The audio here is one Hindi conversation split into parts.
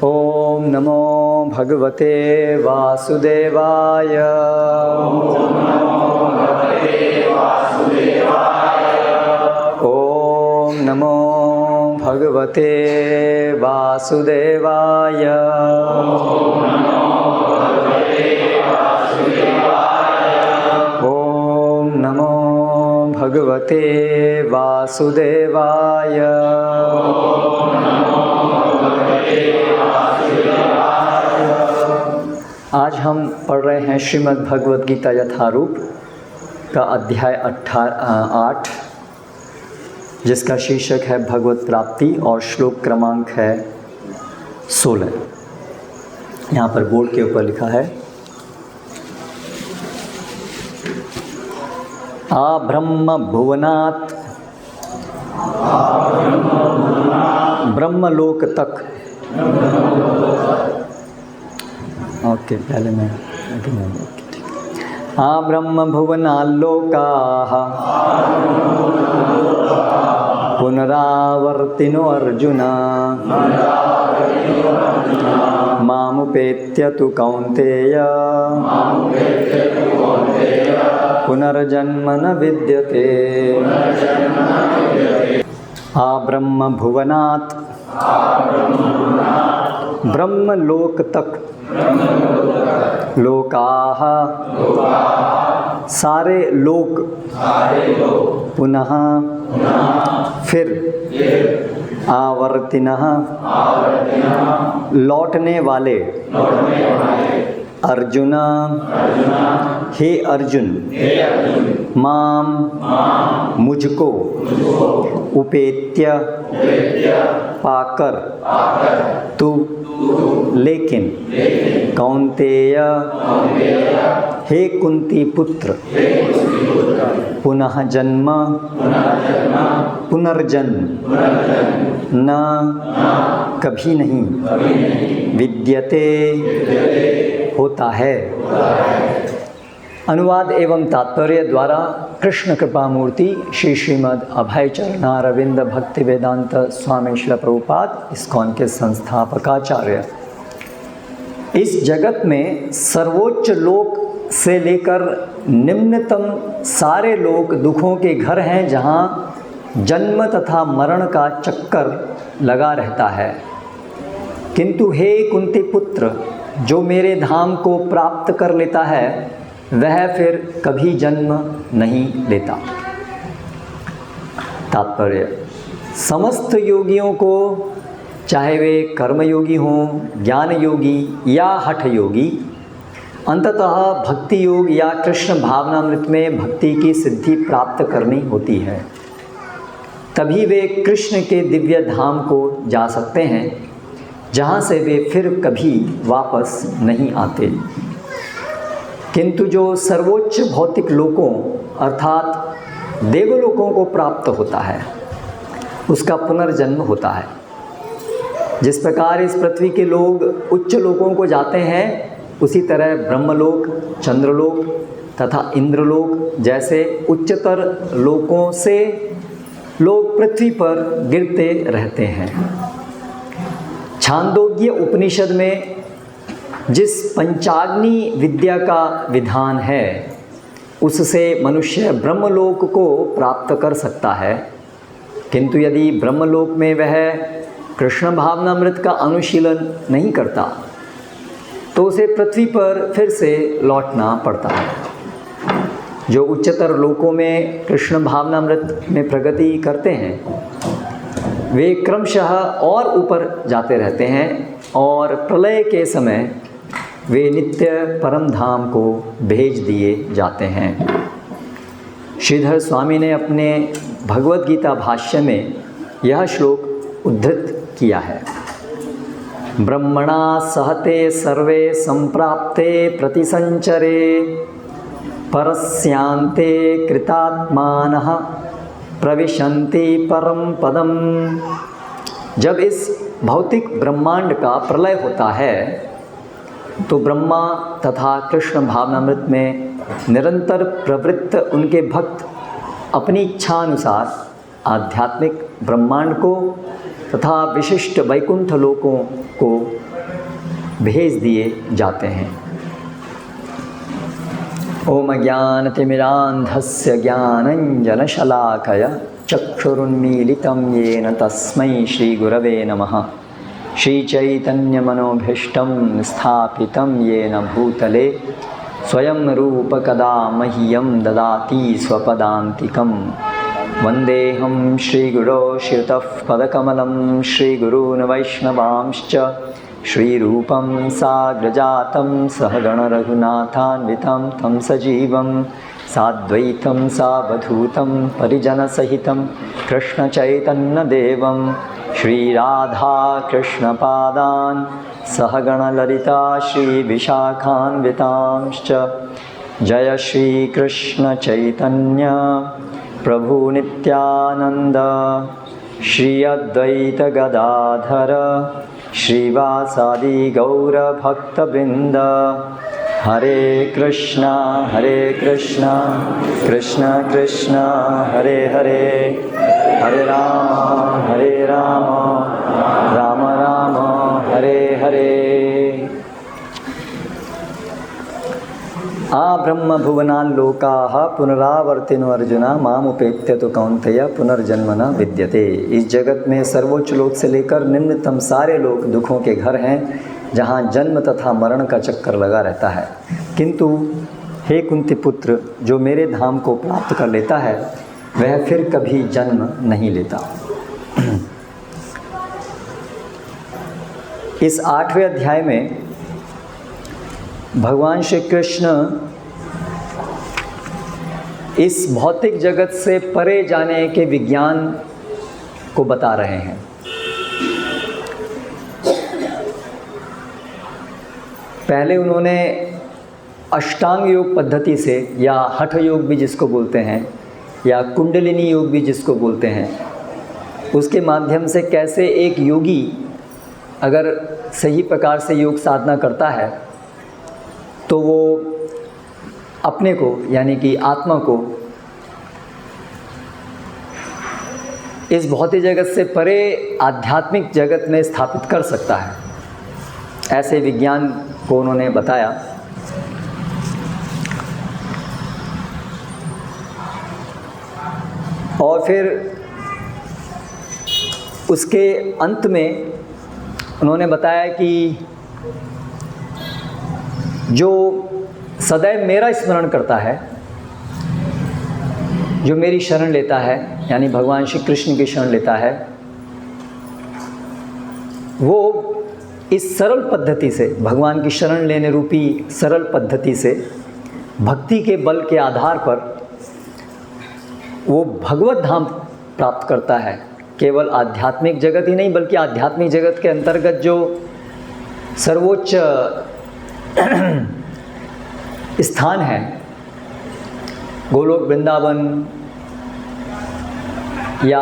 ओम नमो भगवते वासुदेवाय। ओम नमो भगवते वासुदेवाय। ओम नमो भगवते वासुदेवाय। आज हम पढ़ रहे हैं श्रीमद् भगवद गीता यथारूप का अध्याय 8, जिसका शीर्षक है भगवत प्राप्ति और श्लोक क्रमांक है 16। यहाँ पर बोर्ड के ऊपर लिखा है आ ब्रह्म भुवनात् ब्रह्मलोक तक। ओके, पहले मैं आ ब्रह्म भुवनाल्लोकाः पुनरावर्तिनो अर्जुन मामुपेत्य तु कौन्तेय पुनर्जन्म न विद्यते। आ ब्रह्म भुवनात् ब्रह्मलोक तक। लोकाः सारे लोक। पुनः फिर। आवर्तिनः लौटने वाले। अर्जुन हे अर्जुन। माम मुझको। उपेत्य पाकर। तू लेकिन। कौन्तेय हे कुंती पुत्र। पुनः जन्म पुनर्जन्म न कभी नहीं। विद्यते होता है। अनुवाद एवं तात्पर्य द्वारा कृष्ण कृपा मूर्ति श्री श्रीमद् अभय चरणारविंद भक्ति वेदांत स्वामी श्रील प्रभुपाद इस्कॉन के संस्थापकाचार्य। इस जगत में सर्वोच्च लोक से लेकर निम्नतम सारे लोक दुखों के घर हैं, जहाँ जन्म तथा मरण का चक्कर लगा रहता है। किंतु हे कुंती पुत्र, जो मेरे धाम को प्राप्त कर लेता है वह फिर कभी जन्म नहीं लेता। तात्पर्य, समस्त योगियों को, चाहे वे कर्मयोगी हों, ज्ञान योगी या हठ योगी, अंततः भक्ति योग या कृष्ण भावनामृत में भक्ति की सिद्धि प्राप्त करनी होती है। तभी वे कृष्ण के दिव्य धाम को जा सकते हैं, जहाँ से वे फिर कभी वापस नहीं आते। किंतु जो सर्वोच्च भौतिक लोकों अर्थात देवलोकों को प्राप्त होता है, उसका पुनर्जन्म होता है। जिस प्रकार इस पृथ्वी के लोग उच्च लोकों को जाते हैं, उसी तरह ब्रह्मलोक, चंद्रलोक तथा इंद्रलोक जैसे उच्चतर लोकों से लोग पृथ्वी पर गिरते रहते हैं। छांदोग्य उपनिषद में जिस पंचाग्नि विद्या का विधान है, उससे मनुष्य ब्रह्मलोक को प्राप्त कर सकता है। किंतु यदि ब्रह्मलोक में वह कृष्ण भावनामृत का अनुशीलन नहीं करता, तो उसे पृथ्वी पर फिर से लौटना पड़ता है। जो उच्चतर लोकों में कृष्ण भावनामृत में प्रगति करते हैं, वे क्रमशः और ऊपर जाते रहते हैं और प्रलय के समय वे नित्य परम धाम को भेज दिए जाते हैं। श्रीधर स्वामी ने अपने भगवद गीता भाष्य में यह श्लोक उद्धृत किया है। ब्रह्मणा सहते सर्वे संप्राप्ते प्रतिसंचरे परस्यांते कृतात्मानः प्रविशन्ति परम पदम। जब इस भौतिक ब्रह्मांड का प्रलय होता है, तो ब्रह्मा तथा कृष्ण भावनामृत में निरंतर प्रवृत्त उनके भक्त अपनी इच्छानुसार आध्यात्मिक ब्रह्मांड को तथा विशिष्ट वैकुंठ लोकों को भेज दिए जाते हैं। ओम ज्ञानतिमिरान्धस्य ज्ञानञ्जनशलाकया चक्षुरुन्मीलितं येन तस्मै श्रीगुरवे नमः। श्रीचैतन्यमनोभीष्टं स्थापितं येन भूतले स्वयं रूप कदा मह्यं ददाति स्वपदान्तिकं। वन्देऽहं श्रीगुरो शिरतः पदकमलं श्रीगुरून् वैष्णवांश्च श्रीरूपं साग्रजातं सहगणरघुनाथान्वितं तं सजीवं साद्वैतं सावधूतं परिजनसहितं कृष्णचैतन्यदेवं श्रीराधाकृष्णपादान् सहगणललिता श्रीविशाखान्वितांश्च। जय श्रीकृष्णचैतन्य प्रभु नित्यानन्द श्री अद्वैत गदाधर श्रीवासादि गौरभक्तवृन्द। हरे कृष्णा कृष्ण कृष्ण हरे हरे, हरे राम राम राम हरे हरे। ब्रह्म भुवनाल्लोकाः पुनरावर्तिनो अर्जुन मामुपेत्य तो कौन्तेय पुनर्जन्म न विद्यते। इस जगत में सर्वोच्च लोक से लेकर निम्नतम सारे लोक दुखों के घर हैं, जहाँ जन्म तथा मरण का चक्कर लगा रहता है। किंतु हे कुंती पुत्र, जो मेरे धाम को प्राप्त कर लेता है वह फिर कभी जन्म नहीं लेता। इस 8वें अध्याय में भगवान श्री कृष्ण इस भौतिक जगत से परे जाने के विज्ञान को बता रहे हैं। पहले उन्होंने अष्टांग योग पद्धति से, या हठ योग भी जिसको बोलते हैं, या कुंडलिनी योग भी जिसको बोलते हैं, उसके माध्यम से कैसे एक योगी अगर सही प्रकार से योग साधना करता है तो वो अपने को, यानी कि आत्मा को, इस भौतिक जगत से परे आध्यात्मिक जगत में स्थापित कर सकता है। ऐसे विज्ञान को उन्होंने बताया। और फिर उसके अंत में उन्होंने बताया कि जो सदैव मेरा स्मरण करता है, जो मेरी शरण लेता है, यानी भगवान श्री कृष्ण की शरण लेता है, वो इस सरल पद्धति से, भगवान की शरण लेने रूपी सरल पद्धति से, भक्ति के बल के आधार पर वो भगवत धाम प्राप्त करता है। केवल आध्यात्मिक जगत ही नहीं, बल्कि आध्यात्मिक जगत के अंतर्गत जो सर्वोच्च स्थान है, गोलोक, वृंदावन या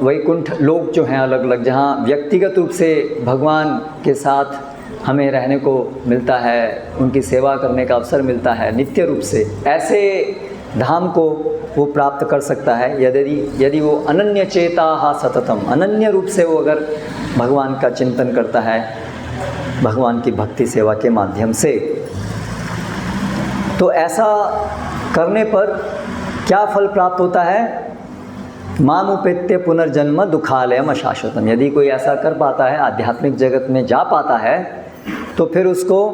वैकुंठ लोक जो हैं अलग अलग, जहाँ व्यक्तिगत रूप से भगवान के साथ हमें रहने को मिलता है, उनकी सेवा करने का अवसर मिलता है नित्य रूप से, ऐसे धाम को वो प्राप्त कर सकता है यदि वो अनन्य चेता सततम, अनन्य रूप से वो अगर भगवान का चिंतन करता है, भगवान की भक्ति सेवा के माध्यम से। तो ऐसा करने पर क्या फल प्राप्त होता है? मामुपेत्य पुनर्जन्म दुखालयम अशाश्वतम। यदि कोई ऐसा कर पाता है, आध्यात्मिक जगत में जा पाता है, तो फिर उसको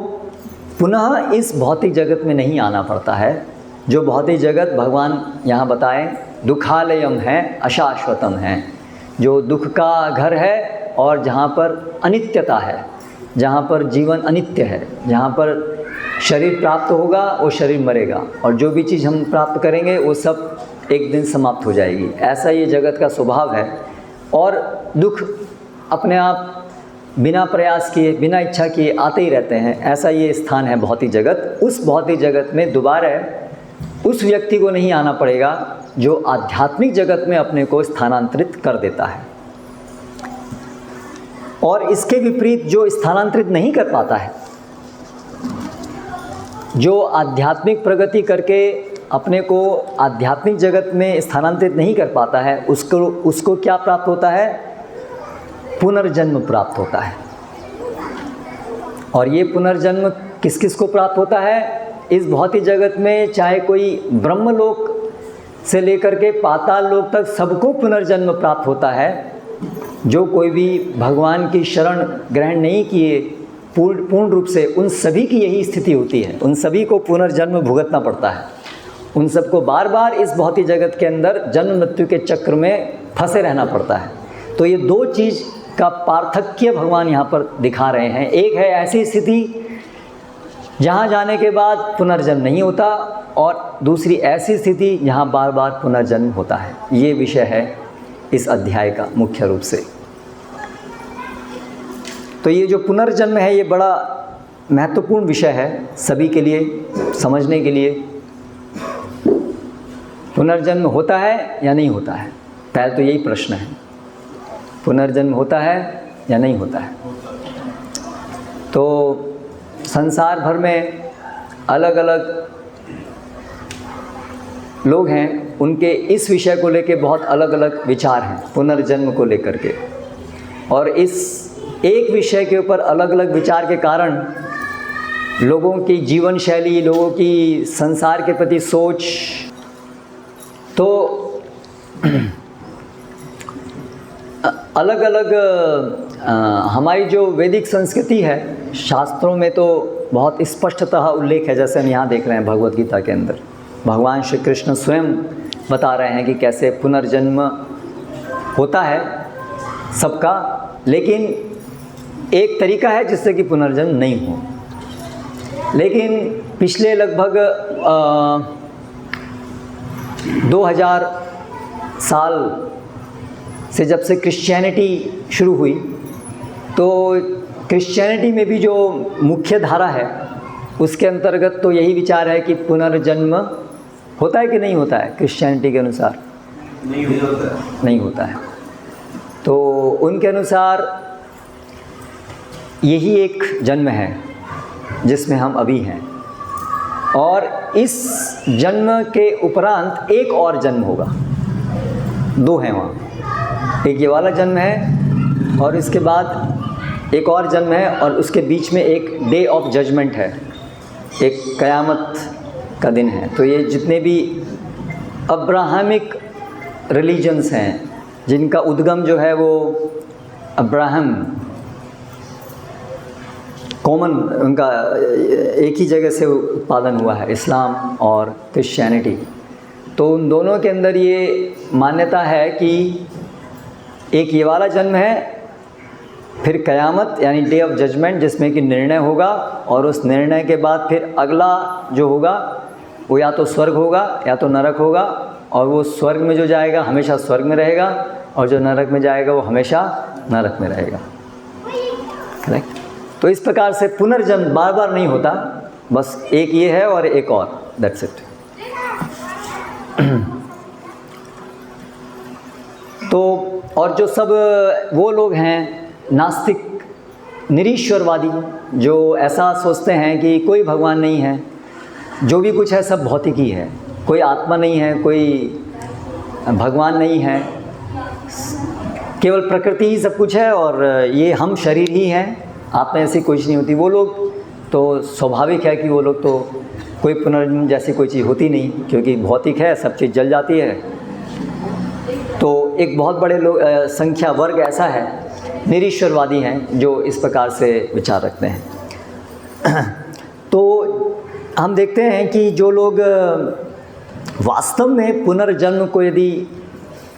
पुनः इस भौतिक जगत में नहीं आना पड़ता है। जो भौतिक जगत भगवान यहाँ बताएं दुखालयम है, अशाश्वतम है, जो दुख का घर है और जहाँ पर अनित्यता है, जहाँ पर जीवन अनित्य है, जहाँ पर शरीर प्राप्त होगा वो शरीर मरेगा, और जो भी चीज़ हम प्राप्त करेंगे वो सब एक दिन समाप्त हो जाएगी। ऐसा ये जगत का स्वभाव है। और दुख अपने आप बिना प्रयास किए, बिना इच्छा किए आते ही रहते हैं। ऐसा ये स्थान है भौतिक जगत। उस भौतिक जगत में दोबारा उस व्यक्ति को नहीं आना पड़ेगा जो आध्यात्मिक जगत में अपने को स्थानांतरित कर देता है। और इसके विपरीत जो स्थानांतरित नहीं कर पाता है, जो आध्यात्मिक प्रगति करके अपने को आध्यात्मिक जगत में स्थानांतरित नहीं कर पाता है, उसको क्या प्राप्त होता है? पुनर्जन्म प्राप्त होता है। और ये पुनर्जन्म किस किस को प्राप्त होता है? इस भौतिक जगत में चाहे कोई ब्रह्मलोक से लेकर के पाताल लोक तक सबको पुनर्जन्म प्राप्त होता है। जो कोई भी भगवान की शरण ग्रहण नहीं किए पूर्ण रूप से, उन सभी की यही स्थिति होती है। उन सभी को पुनर्जन्म भुगतना पड़ता है। उन सबको बार बार इस भौतिक जगत के अंदर जन्म मृत्यु के चक्र में फंसे रहना पड़ता है। तो ये दो चीज़ का पार्थक्य भगवान यहाँ पर दिखा रहे हैं। एक है ऐसी स्थिति जहाँ जाने के बाद पुनर्जन्म नहीं होता, और दूसरी ऐसी स्थिति जहाँ बार बार पुनर्जन्म होता है। ये विषय है इस अध्याय का मुख्य रूप से। तो ये जो पुनर्जन्म है ये बड़ा महत्वपूर्ण विषय है सभी के लिए समझने के लिए। पुनर्जन्म होता है या नहीं होता है? पहले तो यही प्रश्न है, पुनर्जन्म होता है या नहीं होता है? तो संसार भर में अलग अलग लोग हैं, उनके इस विषय को लेकर बहुत अलग अलग विचार हैं पुनर्जन्म को लेकर के। और इस एक विषय के ऊपर अलग अलग विचार के कारण लोगों की जीवन शैली, लोगों की संसार के प्रति सोच, तो अलग अलग हमारी जो वैदिक संस्कृति है, शास्त्रों में तो बहुत स्पष्टतः उल्लेख है। जैसे हम यहाँ देख रहे हैं भगवद गीता के अंदर भगवान श्री कृष्ण स्वयं बता रहे हैं कि कैसे पुनर्जन्म होता है सबका, लेकिन एक तरीका है जिससे कि पुनर्जन्म नहीं हो। लेकिन पिछले लगभग 2000 साल से जब से क्रिश्चियनिटी शुरू हुई, तो क्रिश्चियनिटी में भी जो मुख्य धारा है उसके अंतर्गत तो यही विचार है कि पुनर्जन्म होता है कि नहीं होता है। क्रिश्चियनिटी के अनुसार नहीं होता है। तो उनके अनुसार यही एक जन्म है जिसमें हम अभी हैं, और इस जन्म के उपरांत एक और जन्म होगा। दो हैं वहाँ, एक ये वाला जन्म है और इसके बाद एक और जन्म है, और उसके बीच में एक डे ऑफ जजमेंट है, एक क़यामत का दिन है। तो ये जितने भी अब्राहमिक रिलीजन्स हैं जिनका उद्गम जो है वो अब्राहम कॉमन, उनका एक ही जगह से उत्पादन हुआ है, इस्लाम और क्रिश्चियनिटी। तो उन दोनों के अंदर ये मान्यता है कि एक ये वाला जन्म है, फिर क़यामत यानी डे ऑफ जजमेंट जिसमें कि निर्णय होगा, और उस निर्णय के बाद फिर अगला जो होगा वो या तो स्वर्ग होगा या तो नरक होगा, और वो स्वर्ग में जो जाएगा हमेशा स्वर्ग में रहेगा, और जो नरक में जाएगा वो हमेशा नरक में रहेगा। करेक्ट? तो इस प्रकार से पुनर्जन्म बार बार नहीं होता, बस एक ये है और एक और, दैट्स इट। तो और जो सब वो लोग हैं नास्तिक निरीश्वरवादी, जो ऐसा सोचते हैं कि कोई भगवान नहीं है, जो भी कुछ है सब भौतिक ही है, कोई आत्मा नहीं है, कोई भगवान नहीं है, केवल प्रकृति ही सब कुछ है, और ये हम शरीर ही हैं, आत्मा ऐसी कुछ नहीं होती। वो लोग तो स्वाभाविक है कि वो लोग तो कोई पुनर्जन्म जैसी कोई चीज़ होती नहीं, क्योंकि भौतिक है, सब चीज़ जल जाती है। तो एक बहुत बड़े लोग संख्या वर्ग ऐसा है, निरीश्वरवादी हैं, जो इस प्रकार से विचार रखते हैं। तो हम देखते हैं कि जो लोग वास्तव में पुनर्जन्म को, यदि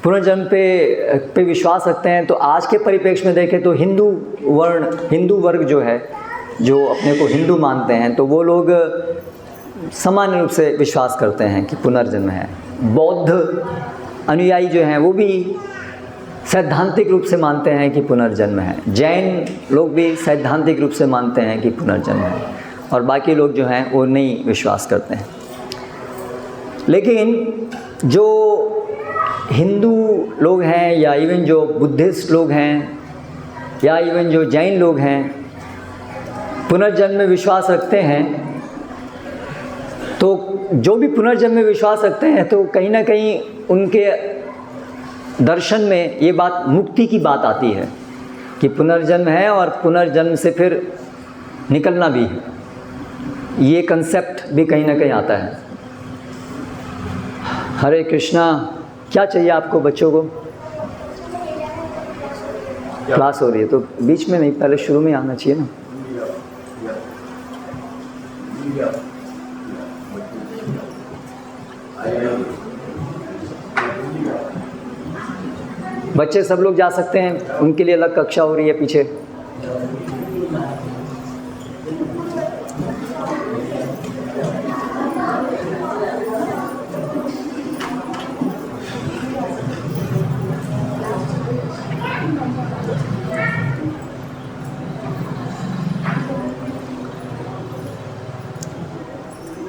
पुनर्जन्म पे विश्वास रखते हैं, तो आज के परिप्रेक्ष्य में देखें तो हिंदू वर्ग जो है, जो अपने को हिंदू मानते हैं, तो वो लोग सामान्य रूप से विश्वास करते हैं कि पुनर्जन्म है। बौद्ध अनुयायी जो हैं वो भी सैद्धांतिक रूप से मानते हैं कि पुनर्जन्म है। जैन लोग भी सैद्धांतिक रूप से मानते हैं कि पुनर्जन्म है, और बाकी लोग जो हैं वो नहीं विश्वास करते हैं। लेकिन जो हिंदू लोग हैं, या इवन जो बुद्धिस्ट लोग हैं, या इवन जो जैन लोग हैं, पुनर्जन्म में विश्वास रखते हैं, तो जो भी पुनर्जन्म में विश्वास रखते हैं, तो कहीं ना कहीं उनके दर्शन में ये बात मुक्ति की बात आती है कि पुनर्जन्म है, और पुनर्जन्म से फिर निकलना भी, ये कंसेप्ट भी कहीं ना कहीं आता है। हरे कृष्णा। क्या चाहिए आपको बच्चों को? क्लास हो रही है तो बीच में नहीं, पहले शुरू में आना चाहिए ना। बच्चे सब लोग जा सकते हैं, उनके लिए अलग कक्षा हो रही है पीछे।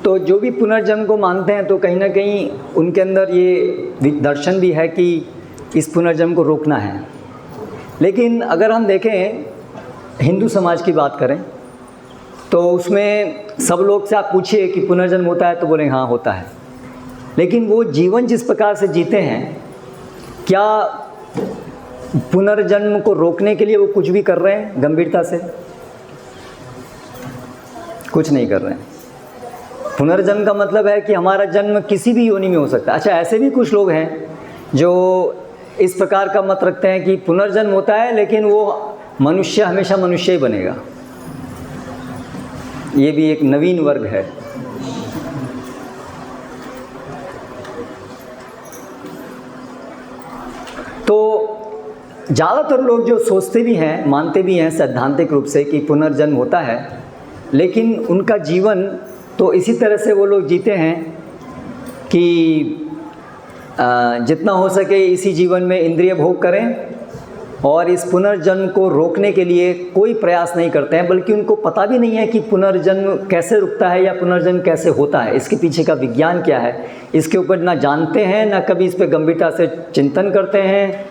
तो जो भी पुनर्जन्म को मानते हैं तो कहीं ना कहीं उनके अंदर ये दर्शन भी है कि इस पुनर्जन्म को रोकना है। लेकिन अगर हम देखें हिंदू समाज की बात करें तो उसमें सब लोग से आप पूछिए कि पुनर्जन्म होता है तो बोलेंगे हाँ होता है। लेकिन वो जीवन जिस प्रकार से जीते हैं, क्या पुनर्जन्म को रोकने के लिए वो कुछ भी कर रहे हैं गंभीरता से? कुछ नहीं कर रहे हैं। पुनर्जन्म का मतलब है कि हमारा जन्म किसी भी योनि में हो सकता है। अच्छा, ऐसे भी कुछ लोग हैं जो इस प्रकार का मत रखते हैं कि पुनर्जन्म होता है लेकिन वो मनुष्य हमेशा मनुष्य ही बनेगा। ये भी एक नवीन वर्ग है। तो ज़्यादातर लोग जो सोचते भी हैं, मानते भी हैं सैद्धांतिक रूप से कि पुनर्जन्म होता है, लेकिन उनका जीवन तो इसी तरह से वो लोग जीते हैं कि जितना हो सके इसी जीवन में इंद्रिय भोग करें और इस पुनर्जन्म को रोकने के लिए कोई प्रयास नहीं करते हैं। बल्कि उनको पता भी नहीं है कि पुनर्जन्म कैसे रुकता है या पुनर्जन्म कैसे होता है, इसके पीछे का विज्ञान क्या है, इसके ऊपर ना जानते हैं ना कभी इस पर गंभीरता से चिंतन करते हैं।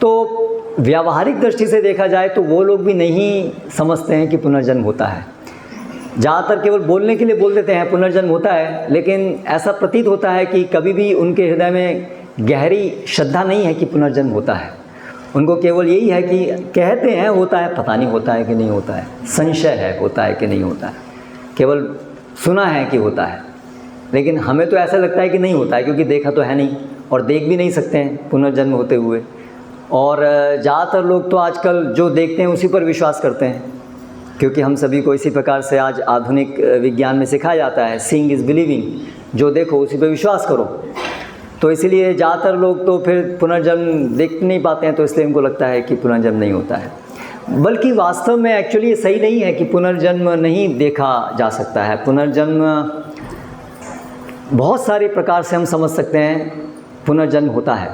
तो व्यावहारिक दृष्टि से देखा जाए तो वो लोग भी नहीं समझते हैं कि पुनर्जन्म होता है। ज़्यादातर केवल बोलने के लिए बोल देते हैं पुनर्जन्म होता है, लेकिन ऐसा प्रतीत होता है कि कभी भी उनके हृदय में गहरी श्रद्धा नहीं है कि पुनर्जन्म होता है। उनको केवल यही है कि कहते हैं होता है, पता नहीं होता है कि नहीं होता है, संशय है होता है कि नहीं होता है, केवल सुना है कि होता है। लेकिन हमें तो ऐसा लगता है कि नहीं होता है, क्योंकि देखा तो है नहीं और देख भी नहीं सकते हैं पुनर्जन्म होते हुए। और ज़्यादातर लोग तो आजकल जो देखते हैं उसी पर विश्वास करते हैं, क्योंकि हम सभी को इसी प्रकार से आज आधुनिक विज्ञान में सिखाया जाता है, सीइंग इज़ बिलीविंग, जो देखो उसी पर विश्वास करो। तो इसलिए ज़्यादातर लोग तो फिर पुनर्जन्म देख नहीं पाते हैं, तो इसलिए उनको लगता है कि पुनर्जन्म नहीं होता है। बल्कि वास्तव में एक्चुअली ये सही नहीं है कि पुनर्जन्म नहीं देखा जा सकता है। पुनर्जन्म बहुत सारे प्रकार से हम समझ सकते हैं पुनर्जन्म होता है।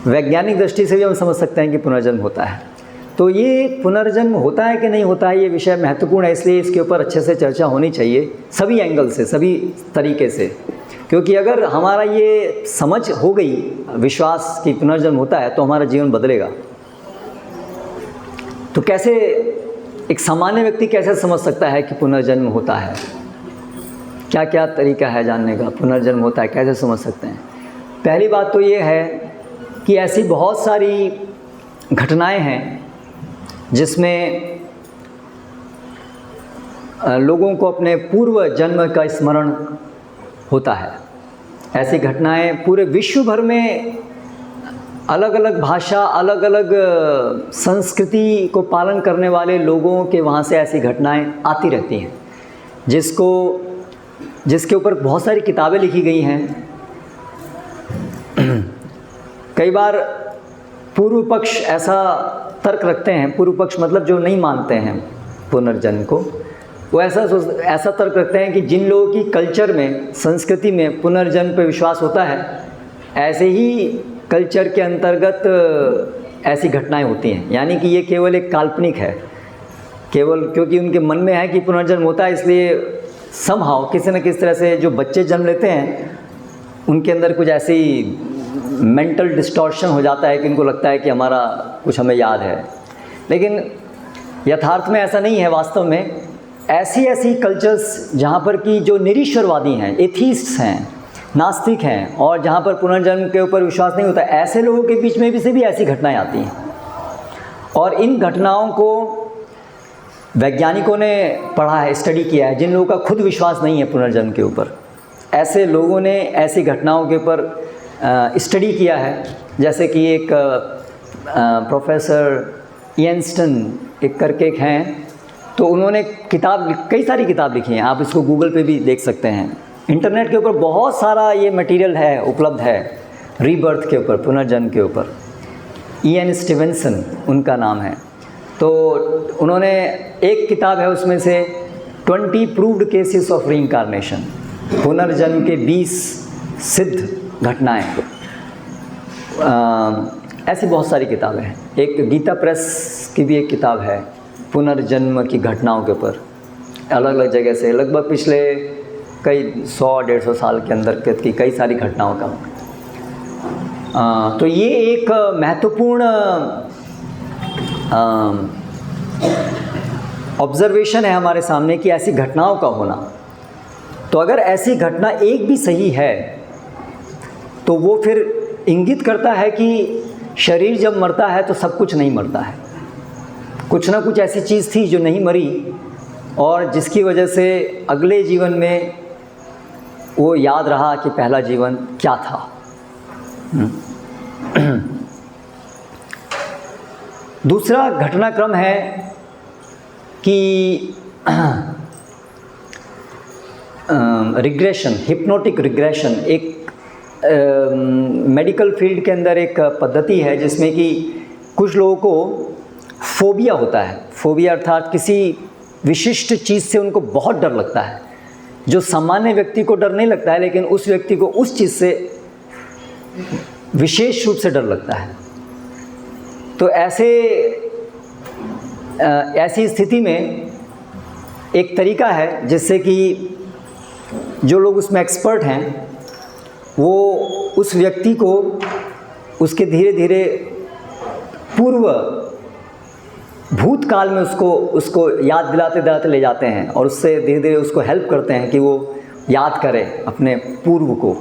वैज्ञानिक दृष्टि से भी हम समझ सकते हैं कि पुनर्जन्म होता है। तो ये पुनर्जन्म होता है कि नहीं होता है, ये विषय महत्वपूर्ण है, इसलिए इसके ऊपर अच्छे से चर्चा होनी चाहिए सभी एंगल से, सभी तरीके से। क्योंकि अगर हमारा ये समझ हो गई, विश्वास कि पुनर्जन्म होता है, तो हमारा जीवन बदलेगा। तो कैसे एक सामान्य व्यक्ति कैसे समझ सकता है कि पुनर्जन्म होता है? क्या क्या तरीका है जानने का, पुनर्जन्म होता है कैसे समझ सकते हैं? पहली बात तो ये है कि ऐसी बहुत सारी घटनाएं हैं जिसमें लोगों को अपने पूर्व जन्म का स्मरण होता है। ऐसी घटनाएं पूरे विश्व भर में अलग अलग भाषा, अलग अलग संस्कृति को पालन करने वाले लोगों के वहाँ से ऐसी घटनाएं आती रहती हैं, जिसके ऊपर बहुत सारी किताबें लिखी गई हैं। कई बार पूर्व पक्ष ऐसा तर्क रखते हैं, पूर्व पक्ष मतलब जो नहीं मानते हैं पुनर्जन्म को, वो ऐसा तर्क रखते हैं कि जिन लोगों की कल्चर में, संस्कृति में पुनर्जन्म पर विश्वास होता है, ऐसे ही कल्चर के अंतर्गत ऐसी घटनाएं होती हैं। यानी कि ये केवल एक काल्पनिक है, केवल क्योंकि उनके मन में है कि पुनर्जन्म होता है, इसलिए समहाउ किसी न किसी तरह से जो बच्चे जन्म लेते हैं उनके अंदर कुछ ऐसी मेंटल डिस्टॉर्शन हो जाता है कि उनको लगता है कि हमारा कुछ हमें याद है। लेकिन यथार्थ में ऐसा नहीं है। वास्तव में ऐसी कल्चर्स जहाँ पर कि जो निरीश्वरवादी हैं, एथीस्ट्स हैं, नास्तिक हैं, और जहाँ पर पुनर्जन्म के ऊपर विश्वास नहीं होता, ऐसे लोगों के बीच में भी से भी ऐसी घटनाएं आती हैं। और इन घटनाओं को वैज्ञानिकों ने पढ़ा है, स्टडी किया है, जिन लोगों का खुद विश्वास नहीं है पुनर्जन्म के ऊपर, ऐसे लोगों ने ऐसी घटनाओं के ऊपर स्टडी किया है। जैसे कि एक प्रोफेसर इयनस्टन एक करके एक हैं, तो उन्होंने कई सारी किताब लिखी हैं, आप इसको गूगल पे भी देख सकते हैं। इंटरनेट के ऊपर बहुत सारा ये मटेरियल है, उपलब्ध है रीबर्थ के ऊपर, पुनर्जन्म के ऊपर। इयन स्टीवेंसन उनका नाम है। तो उन्होंने एक किताब है, उसमें से 20 प्रूव्ड केसेस ऑफ रीइंकार्नेशन, पुनर्जन्म के 20 सिद्ध घटनाएं। ऐसी बहुत सारी किताबें हैं। एक गीता प्रेस की भी एक किताब है पुनर्जन्म की घटनाओं के ऊपर, अलग अलग जगह से, लगभग पिछले कई 100-150 साल के अंदर की कई सारी घटनाओं का। तो ये एक महत्वपूर्ण ऑब्जर्वेशन है हमारे सामने कि ऐसी घटनाओं का होना। तो अगर ऐसी घटना एक भी सही है तो वो फिर इंगित करता है कि शरीर जब मरता है तो सब कुछ नहीं मरता है, कुछ ना कुछ ऐसी चीज़ थी जो नहीं मरी और जिसकी वजह से अगले जीवन में वो याद रहा कि पहला जीवन क्या था। दूसरा घटनाक्रम है कि रिग्रेशन, हिप्नोटिक रिग्रेशन। एक मेडिकल फील्ड के अंदर एक पद्धति है जिसमें कि कुछ लोगों को फोबिया होता है। फोबिया अर्थात किसी विशिष्ट चीज़ से उनको बहुत डर लगता है, जो सामान्य व्यक्ति को डर नहीं लगता है, लेकिन उस व्यक्ति को उस चीज़ से विशेष रूप से डर लगता है। तो ऐसी स्थिति में एक तरीका है जिससे कि जो लोग उसमें एक्सपर्ट हैं वो उस व्यक्ति को उसके धीरे धीरे पूर्व भूतकाल में उसको याद दिलाते दिलाते ले जाते हैं और उससे धीरे धीरे उसको हेल्प करते हैं कि वो याद करे अपने पूर्व को।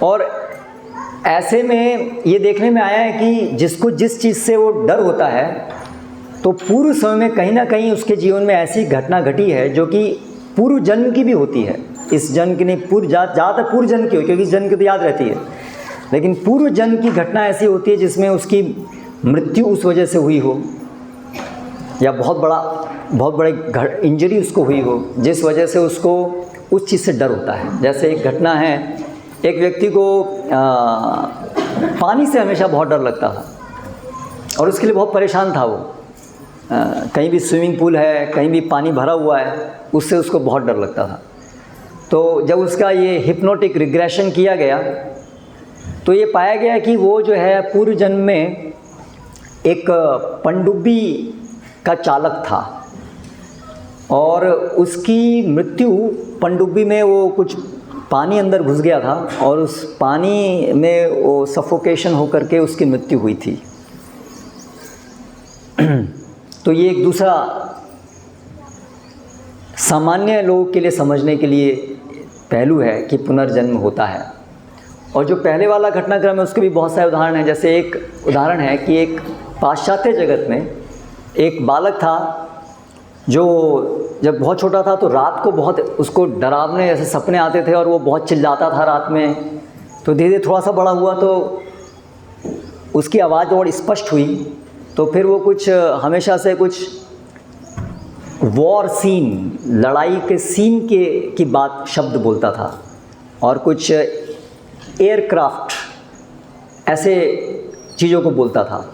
और ऐसे में ये देखने में आया है कि जिसको जिस चीज़ से वो डर होता है, तो पूर्व समय में कहीं ना कहीं उसके जीवन में ऐसी घटना घटी है जो कि पूर्व जन्म की भी होती है। इस जन्म की नहीं, ज़्यादातर पूर्व जन्म की हो, क्योंकि इस जन्म की तो याद रहती है, लेकिन पूर्व जन्म की घटना ऐसी होती है जिसमें उसकी मृत्यु उस वजह से हुई हो या बहुत बड़े इंजरी उसको हुई हो जिस वजह से उसको उस चीज़ से डर होता है। जैसे एक घटना है, एक व्यक्ति को पानी से हमेशा बहुत डर लगता था और उसके लिए बहुत परेशान था वो। कहीं भी स्विमिंग पूल है, कहीं भी पानी भरा हुआ है, उससे उसको बहुत डर लगता था। तो जब उसका ये हिप्नोटिक रिग्रेशन किया गया तो ये पाया गया कि वो जो है पूर्व जन्म में एक पनडुब्बी का चालक था और उसकी मृत्यु पनडुब्बी में, वो कुछ पानी अंदर घुस गया था और उस पानी में वो सफोकेशन होकर के उसकी मृत्यु हुई थी। तो ये एक दूसरा सामान्य लोगों के लिए समझने के लिए पहलू है कि पुनर्जन्म होता है। और जो पहले वाला घटनाक्रम है उसके भी बहुत सारे उदाहरण हैं। जैसे एक उदाहरण है कि एक पाश्चात्य जगत में एक बालक था जो जब बहुत छोटा था तो रात को बहुत उसको डरावने ऐसे सपने आते थे और वो बहुत चिल्लाता था रात में। तो धीरे धीरे थोड़ा सा बड़ा हुआ तो उसकी आवाज़ और स्पष्ट हुई, तो फिर वो कुछ हमेशा से कुछ वॉर सीन, लड़ाई के सीन की बात शब्द बोलता था और कुछ एयरक्राफ्ट ऐसे चीज़ों को बोलता था।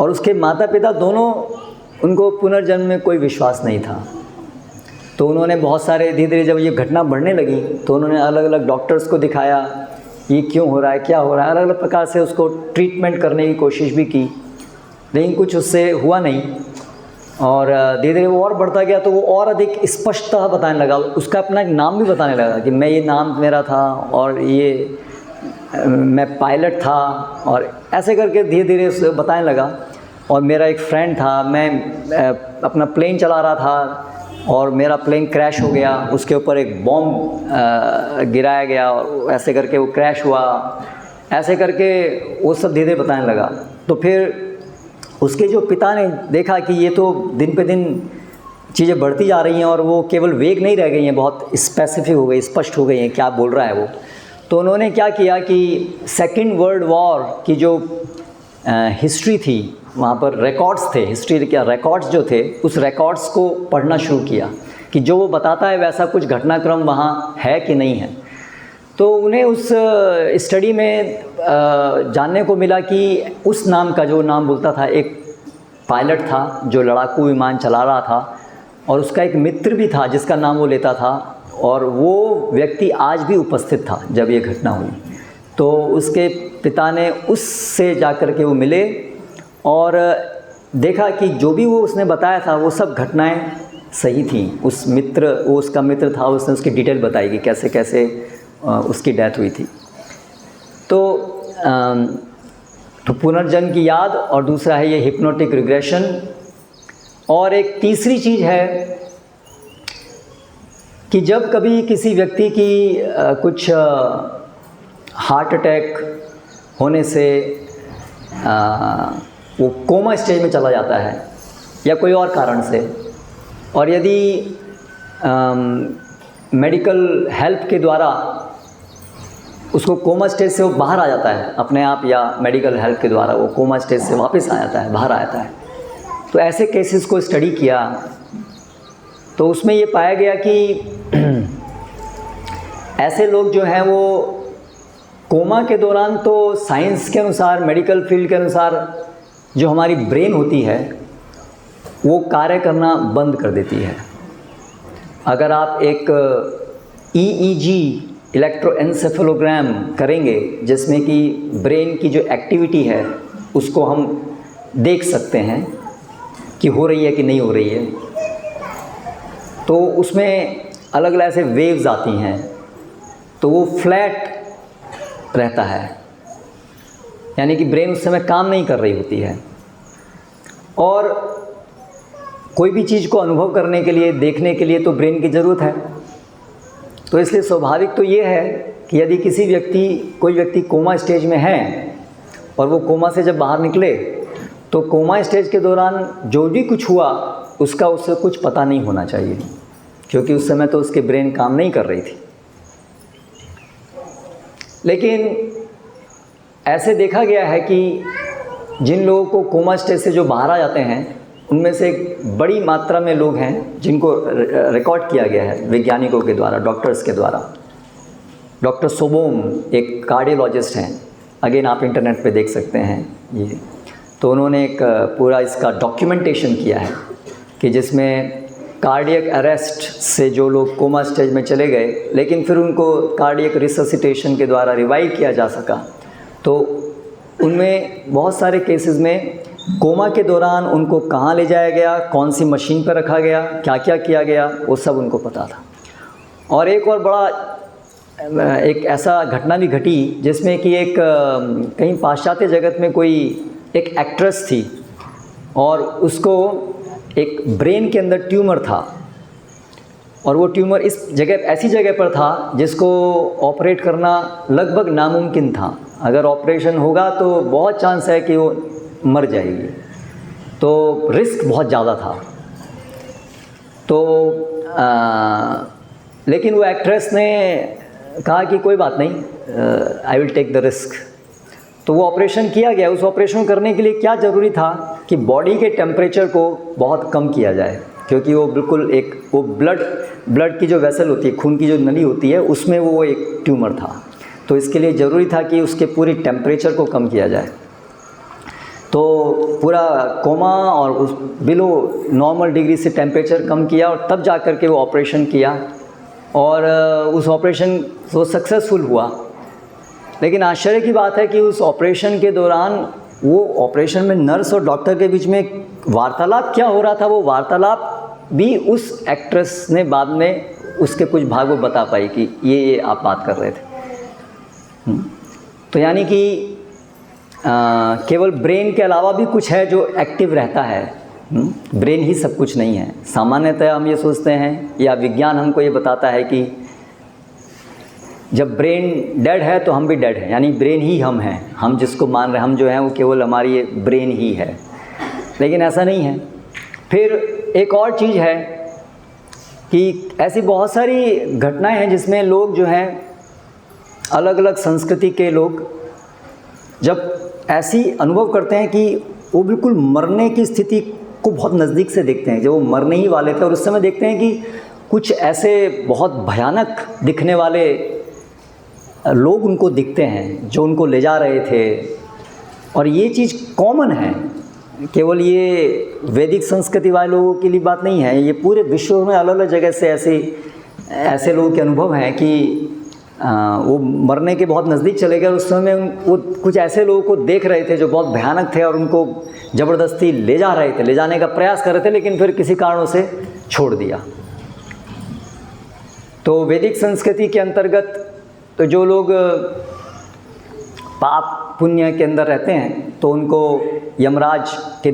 और उसके माता पिता दोनों, उनको पुनर्जन्म में कोई विश्वास नहीं था। तो उन्होंने बहुत सारे, धीरे धीरे जब ये घटना बढ़ने लगी तो उन्होंने अलग अलग डॉक्टर्स को दिखाया, ये क्यों हो रहा है, क्या हो रहा है, अलग अलग प्रकार से उसको ट्रीटमेंट करने की कोशिश भी की, लेकिन कुछ उससे हुआ नहीं। और धीरे धीरे वो और बढ़ता गया तो वो और अधिक स्पष्टतः बताने लगा, उसका अपना एक नाम भी बताने लगा कि मैं, ये नाम मेरा था और ये मैं पायलट था, और ऐसे करके धीरे धीरे उसे बताने लगा। और मेरा एक फ्रेंड था, मैं अपना प्लेन चला रहा था और मेरा प्लेन क्रैश हो गया, उसके ऊपर एक बॉम्ब गिराया गया और ऐसे करके वो क्रैश हुआ, ऐसे करके वो सब धीरे धीरे बताने लगा। तो फिर उसके जो पिता ने देखा कि ये तो दिन पे दिन चीज़ें बढ़ती जा रही हैं और वो केवल वेग नहीं रह गई हैं, बहुत स्पेसिफिक हो गई, स्पष्ट हो गई हैं क्या बोल रहा है वो। तो उन्होंने क्या किया कि सेकेंड वर्ल्ड वॉर की जो हिस्ट्री थी, वहाँ पर रिकॉर्ड्स थे, हिस्ट्री क्या रिकॉर्ड्स जो थे, उस रिकॉर्ड्स को पढ़ना शुरू किया कि जो वो बताता है वैसा कुछ घटनाक्रम वहाँ है कि नहीं है। तो उन्हें उस स्टडी में जानने को मिला कि उस नाम का, जो नाम बोलता था, एक पायलट था जो लड़ाकू विमान चला रहा था और उसका एक मित्र भी था जिसका नाम वो लेता था, और वो व्यक्ति आज भी उपस्थित था जब ये घटना हुई। तो उसके पिता ने उससे जाकर के वो मिले और देखा कि जो भी वो उसने बताया था वो सब घटनाएं सही थी। वो उसका मित्र था, उसने उसकी डिटेल बताई कि कैसे कैसे उसकी डेथ हुई थी। तो पुनर्जन्म की याद, और दूसरा है ये हिप्नोटिक रिग्रेशन, और एक तीसरी चीज़ है कि जब कभी किसी व्यक्ति की कुछ हार्ट अटैक होने से वो कोमा स्टेज में चला जाता है या कोई और कारण से, और यदि मेडिकल हेल्प के द्वारा उसको कोमा स्टेज से वो बाहर आ जाता है अपने आप, या मेडिकल हेल्प के द्वारा वो कोमा स्टेज से वापस आ जाता है, बाहर आ जाता है। तो ऐसे केसेस को स्टडी किया तो उसमें ये पाया गया कि ऐसे लोग जो हैं वो कोमा के दौरान तो साइंस के अनुसार, मेडिकल फील्ड के अनुसार, जो हमारी ब्रेन होती है वो कार्य करना बंद कर देती है। अगर आप एक EEG इलेक्ट्रोएन्सेफेलोग्राम करेंगे जिसमें कि ब्रेन की जो एक्टिविटी है उसको हम देख सकते हैं कि हो रही है कि नहीं हो रही है, तो उसमें अलग अलग ऐसे वेव्स आती हैं, तो वो फ्लैट रहता है, यानी कि ब्रेन उस समय काम नहीं कर रही होती है। और कोई भी चीज़ को अनुभव करने के लिए, देखने के लिए तो ब्रेन की ज़रूरत है। तो इसलिए स्वाभाविक तो ये है कि यदि कोई व्यक्ति कोमा स्टेज में है और वो कोमा से जब बाहर निकले तो कोमा स्टेज के दौरान जो भी कुछ हुआ उससे कुछ पता नहीं होना चाहिए, क्योंकि उस समय तो उसके ब्रेन काम नहीं कर रही थी। लेकिन ऐसे देखा गया है कि जिन लोगों को कोमा स्टेज से जो बाहर आ जाते हैं उनमें से एक बड़ी मात्रा में लोग हैं जिनको रिकॉर्ड किया गया है वैज्ञानिकों के द्वारा, डॉक्टर्स के द्वारा। डॉक्टर सोबोम एक कार्डियोलॉजिस्ट हैं, अगेन आप इंटरनेट पे देख सकते हैं ये। तो उन्होंने एक पूरा इसका डॉक्यूमेंटेशन किया है कि जिसमें कार्डियक अरेस्ट से जो लोग कोमा स्टेज में चले गए लेकिन फिर उनको कार्डियक रिससिटेशन के द्वारा रिवाइव किया जा सका, तो उनमें बहुत सारे केसेस में कोमा के दौरान उनको कहाँ ले जाया गया, कौन सी मशीन पर रखा गया, क्या क्या किया गया, वो सब उनको पता था। और एक और बड़ा एक ऐसा घटना भी घटी जिसमें कि एक कहीं पाश्चात्य जगत में कोई एक एक्ट्रेस थी और उसको एक ब्रेन के अंदर ट्यूमर था, और वो ट्यूमर ऐसी जगह पर था जिसको ऑपरेट करना लगभग नामुमकिन था। अगर ऑपरेशन होगा तो बहुत चांस है कि वो मर जाएगी, तो रिस्क बहुत ज़्यादा था। तो लेकिन वो एक्ट्रेस ने कहा कि कोई बात नहीं, I will take the risk. तो वो ऑपरेशन किया गया। उस ऑपरेशन करने के लिए क्या ज़रूरी था कि बॉडी के टेम्परेचर को बहुत कम किया जाए, क्योंकि वो बिल्कुल वो ब्लड की जो वेसल होती है, खून की जो नली होती है, उसमें वो एक ट्यूमर था। तो इसके लिए ज़रूरी था कि उसके पूरी टेम्परेचर को कम किया जाए। तो पूरा कोमा और उस बिलो नॉर्मल डिग्री से टेम्परेचर कम किया और तब जा कर के वो ऑपरेशन किया, और उस ऑपरेशन वो सक्सेसफुल हुआ। लेकिन आश्चर्य की बात है कि उस ऑपरेशन के दौरान वो ऑपरेशन में नर्स और डॉक्टर के बीच में वार्तालाप क्या हो रहा था, वो वार्तालाप भी उस एक्ट्रेस ने बाद में उसके कुछ भाग वो बता पाई कि ये आप बात कर रहे थे। तो यानी कि केवल ब्रेन के अलावा भी कुछ है जो एक्टिव रहता है। ब्रेन ही सब कुछ नहीं है। सामान्यतः हम ये सोचते हैं, या विज्ञान हमको ये बताता है कि जब ब्रेन डेड है तो हम भी डेड हैं, यानी ब्रेन ही हम हैं। हम जिसको मान रहे हैं, हम जो हैं वो केवल हमारी ब्रेन ही है। लेकिन ऐसा नहीं है। फिर एक और चीज़ है कि ऐसी बहुत सारी घटनाएं हैं जिसमें लोग जो हैं, अलग अलग संस्कृति के लोग जब ऐसी अनुभव करते हैं कि वो बिल्कुल मरने की स्थिति को बहुत नज़दीक से देखते हैं, जो वो मरने ही वाले थे, और उस समय देखते हैं कि कुछ ऐसे बहुत भयानक दिखने वाले लोग उनको दिखते हैं जो उनको ले जा रहे थे। और ये चीज़ कॉमन है, केवल ये वैदिक संस्कृति वाले लोगों के लिए बात नहीं है, ये पूरे विश्व में अलग अलग जगह से ऐसे लोगों के अनुभव हैं कि वो मरने के बहुत नज़दीक चले गए। उस समय वो कुछ ऐसे लोगों को देख रहे थे जो बहुत भयानक थे और उनको ज़बरदस्ती ले जा रहे थे, ले जाने का प्रयास कर रहे थे, लेकिन फिर किसी कारणों से छोड़ दिया। तो वैदिक संस्कृति के अंतर्गत तो जो लोग पाप पुण्य के अंदर रहते हैं तो उनको यमराज के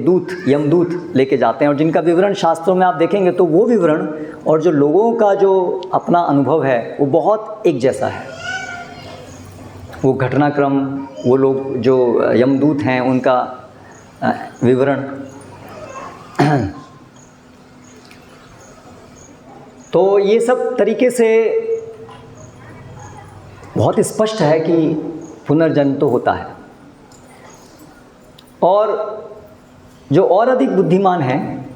यमदूत लेके जाते हैं, और जिनका विवरण शास्त्रों में आप देखेंगे तो वो विवरण और जो लोगों का जो अपना अनुभव है वो बहुत एक जैसा है। वो घटनाक्रम, वो लोग जो यमदूत हैं उनका विवरण तो ये सब तरीके से बहुत स्पष्ट है कि पुनर्जन्म तो होता है। और जो और अधिक बुद्धिमान हैं,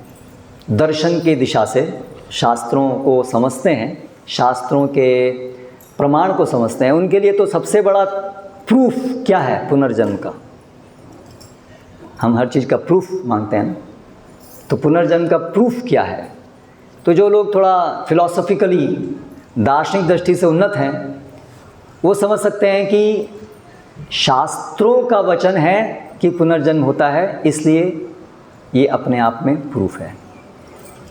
दर्शन की दिशा से शास्त्रों को समझते हैं, शास्त्रों के प्रमाण को समझते हैं, उनके लिए तो सबसे बड़ा प्रूफ क्या है पुनर्जन्म का। हम हर चीज़ का प्रूफ मांगते हैं ना, तो पुनर्जन्म का प्रूफ क्या है। तो जो लोग थोड़ा फिलॉसफिकली दार्शनिक दृष्टि से उन्नत हैं वो समझ सकते हैं कि शास्त्रों का वचन है कि पुनर्जन्म होता है, इसलिए ये अपने आप में प्रूफ है।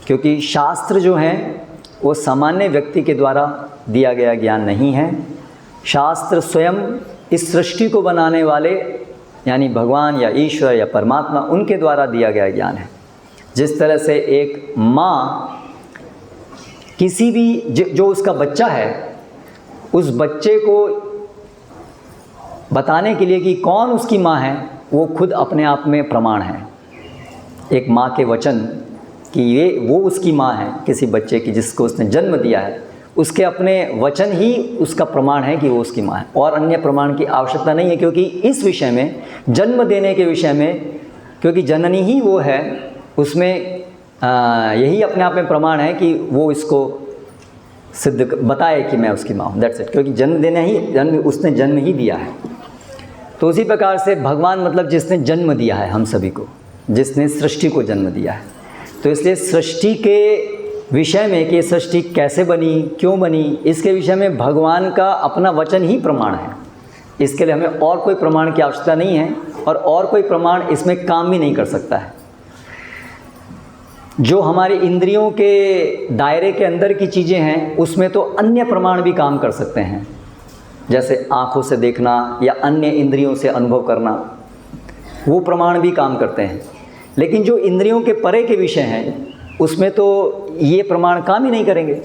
क्योंकि शास्त्र जो हैं वो सामान्य व्यक्ति के द्वारा दिया गया ज्ञान नहीं है। शास्त्र स्वयं इस सृष्टि को बनाने वाले यानी भगवान या ईश्वर या परमात्मा, उनके द्वारा दिया गया ज्ञान है। जिस तरह से एक माँ किसी भी जो उसका बच्चा है उस बच्चे को बताने के लिए कि कौन उसकी माँ है, वो खुद अपने आप में प्रमाण है। एक माँ के वचन कि वो उसकी माँ है किसी बच्चे की जिसको उसने जन्म दिया है, उसके अपने वचन ही उसका प्रमाण है कि वो उसकी माँ है, और अन्य प्रमाण की आवश्यकता नहीं है। क्योंकि इस विषय में, जन्म देने के विषय में, क्योंकि जननी ही वो है, उसमें यही अपने आप में प्रमाण है कि वो इसको सिद्ध बताए कि मैं उसकी माँ हूँ, दैट्स इट। क्योंकि उसने जन्म ही दिया है। तो उसी प्रकार से भगवान मतलब जिसने जन्म दिया है हम सभी को, जिसने सृष्टि को जन्म दिया है। तो इसलिए सृष्टि के विषय में कि सृष्टि कैसे बनी, क्यों बनी, इसके विषय में भगवान का अपना वचन ही प्रमाण है। इसके लिए हमें और कोई प्रमाण की आवश्यकता नहीं है, और कोई प्रमाण इसमें काम भी नहीं कर सकता है। जो हमारी इंद्रियों के दायरे के अंदर की चीज़ें हैं उसमें तो अन्य प्रमाण भी काम कर सकते हैं, जैसे आँखों से देखना या अन्य इंद्रियों से अनुभव करना, वो प्रमाण भी काम करते हैं। लेकिन जो इंद्रियों के परे के विषय हैं उसमें तो ये प्रमाण काम ही नहीं करेंगे।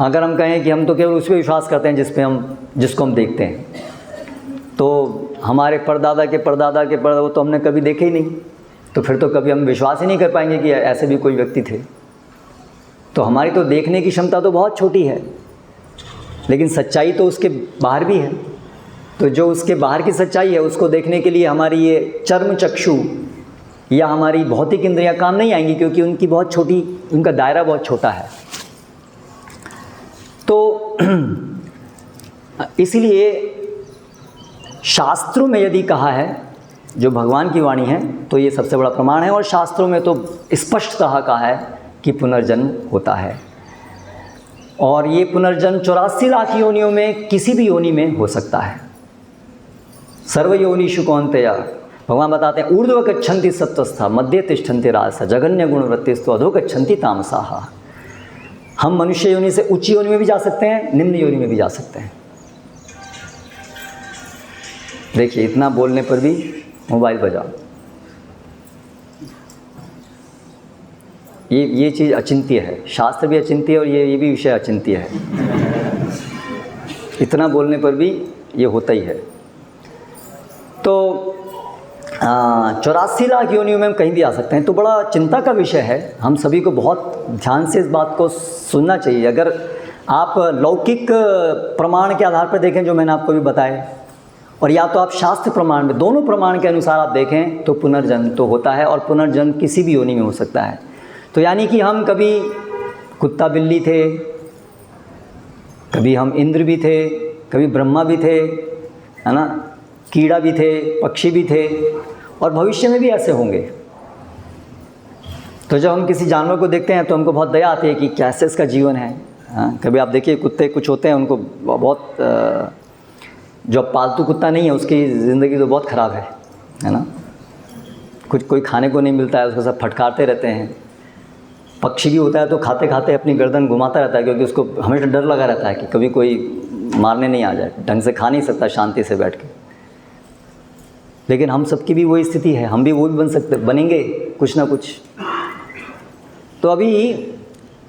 अगर हम कहें कि हम तो केवल उस पर विश्वास करते हैं जिसको हम देखते हैं, तो हमारे परदादा के वो तो हमने कभी देखे ही नहीं, तो फिर तो कभी हम विश्वास ही नहीं कर पाएंगे कि ऐसे भी कोई व्यक्ति थे। तो हमारी तो देखने की क्षमता तो बहुत छोटी है, लेकिन सच्चाई तो उसके बाहर भी है। तो जो उसके बाहर की सच्चाई है उसको देखने के लिए हमारी ये चर्म चक्षु या हमारी भौतिक इंद्रियां काम नहीं आएंगी, क्योंकि उनका दायरा बहुत छोटा है। तो इसलिए शास्त्रों में यदि कहा है, जो भगवान की वाणी है, तो ये सबसे बड़ा प्रमाण है। और शास्त्रों में तो स्पष्टतः कहा है कि पुनर्जन्म होता है, और ये पुनर्जन्म 84 लाख योनियों में किसी भी योनि में हो सकता है। सर्वयोनिषु कौन्तेय, भगवान बताते हैं, ऊर्ध्व गच्छन्ति सत्त्वस्था, मध्य तिष्ठन्ति राजसा, जघन्य गुणवृत्तिस्तु अधो गच्छन्ति तामसाः। हम मनुष्य योनि से उच्च योनि में भी जा सकते हैं, निम्न योनि में भी जा सकते हैं। देखिए, इतना बोलने पर भी मोबाइल बजाओ। ये चीज़ अचिंत्य है, शास्त्र भी अचिंत्य है और ये भी विषय अचिंत्य है। इतना बोलने पर भी ये होता ही है। तो 84 लाख योनियों में हम कहीं भी आ सकते हैं। तो बड़ा चिंता का विषय है, हम सभी को बहुत ध्यान से इस बात को सुनना चाहिए। अगर आप लौकिक प्रमाण के आधार पर देखें जो मैंने आपको भी बताया, और या तो आप शास्त्र प्रमाण में, दोनों प्रमाण के अनुसार आप देखें तो पुनर्जन्म तो होता है, और पुनर्जन्म किसी भी योनि में हो सकता है। तो यानी कि हम कभी कुत्ता बिल्ली थे, कभी हम इंद्र भी थे, कभी ब्रह्मा भी थे, है ना, कीड़ा भी थे, पक्षी भी थे, और भविष्य में भी ऐसे होंगे। तो जब हम किसी जानवर को देखते हैं तो हमको बहुत दया आती है कि कैसे इसका जीवन है। हाँ, कभी आप देखिए कुत्ते कुछ होते हैं, उनको बहुत जो पालतू कुत्ता नहीं है उसकी ज़िंदगी तो बहुत ख़राब है ना। कुछ कोई खाने को नहीं मिलता है, उसको सब फटकारते रहते हैं। पक्षी भी होता है तो खाते खाते अपनी गर्दन घुमाता रहता है, क्योंकि उसको हमेशा डर लगा रहता है कि कभी कोई मारने नहीं आ जाए, ढंग से खा नहीं सकता शांति से बैठ के। लेकिन हम सबकी भी वही स्थिति है, हम भी वो भी बनेंगे कुछ ना कुछ। तो अभी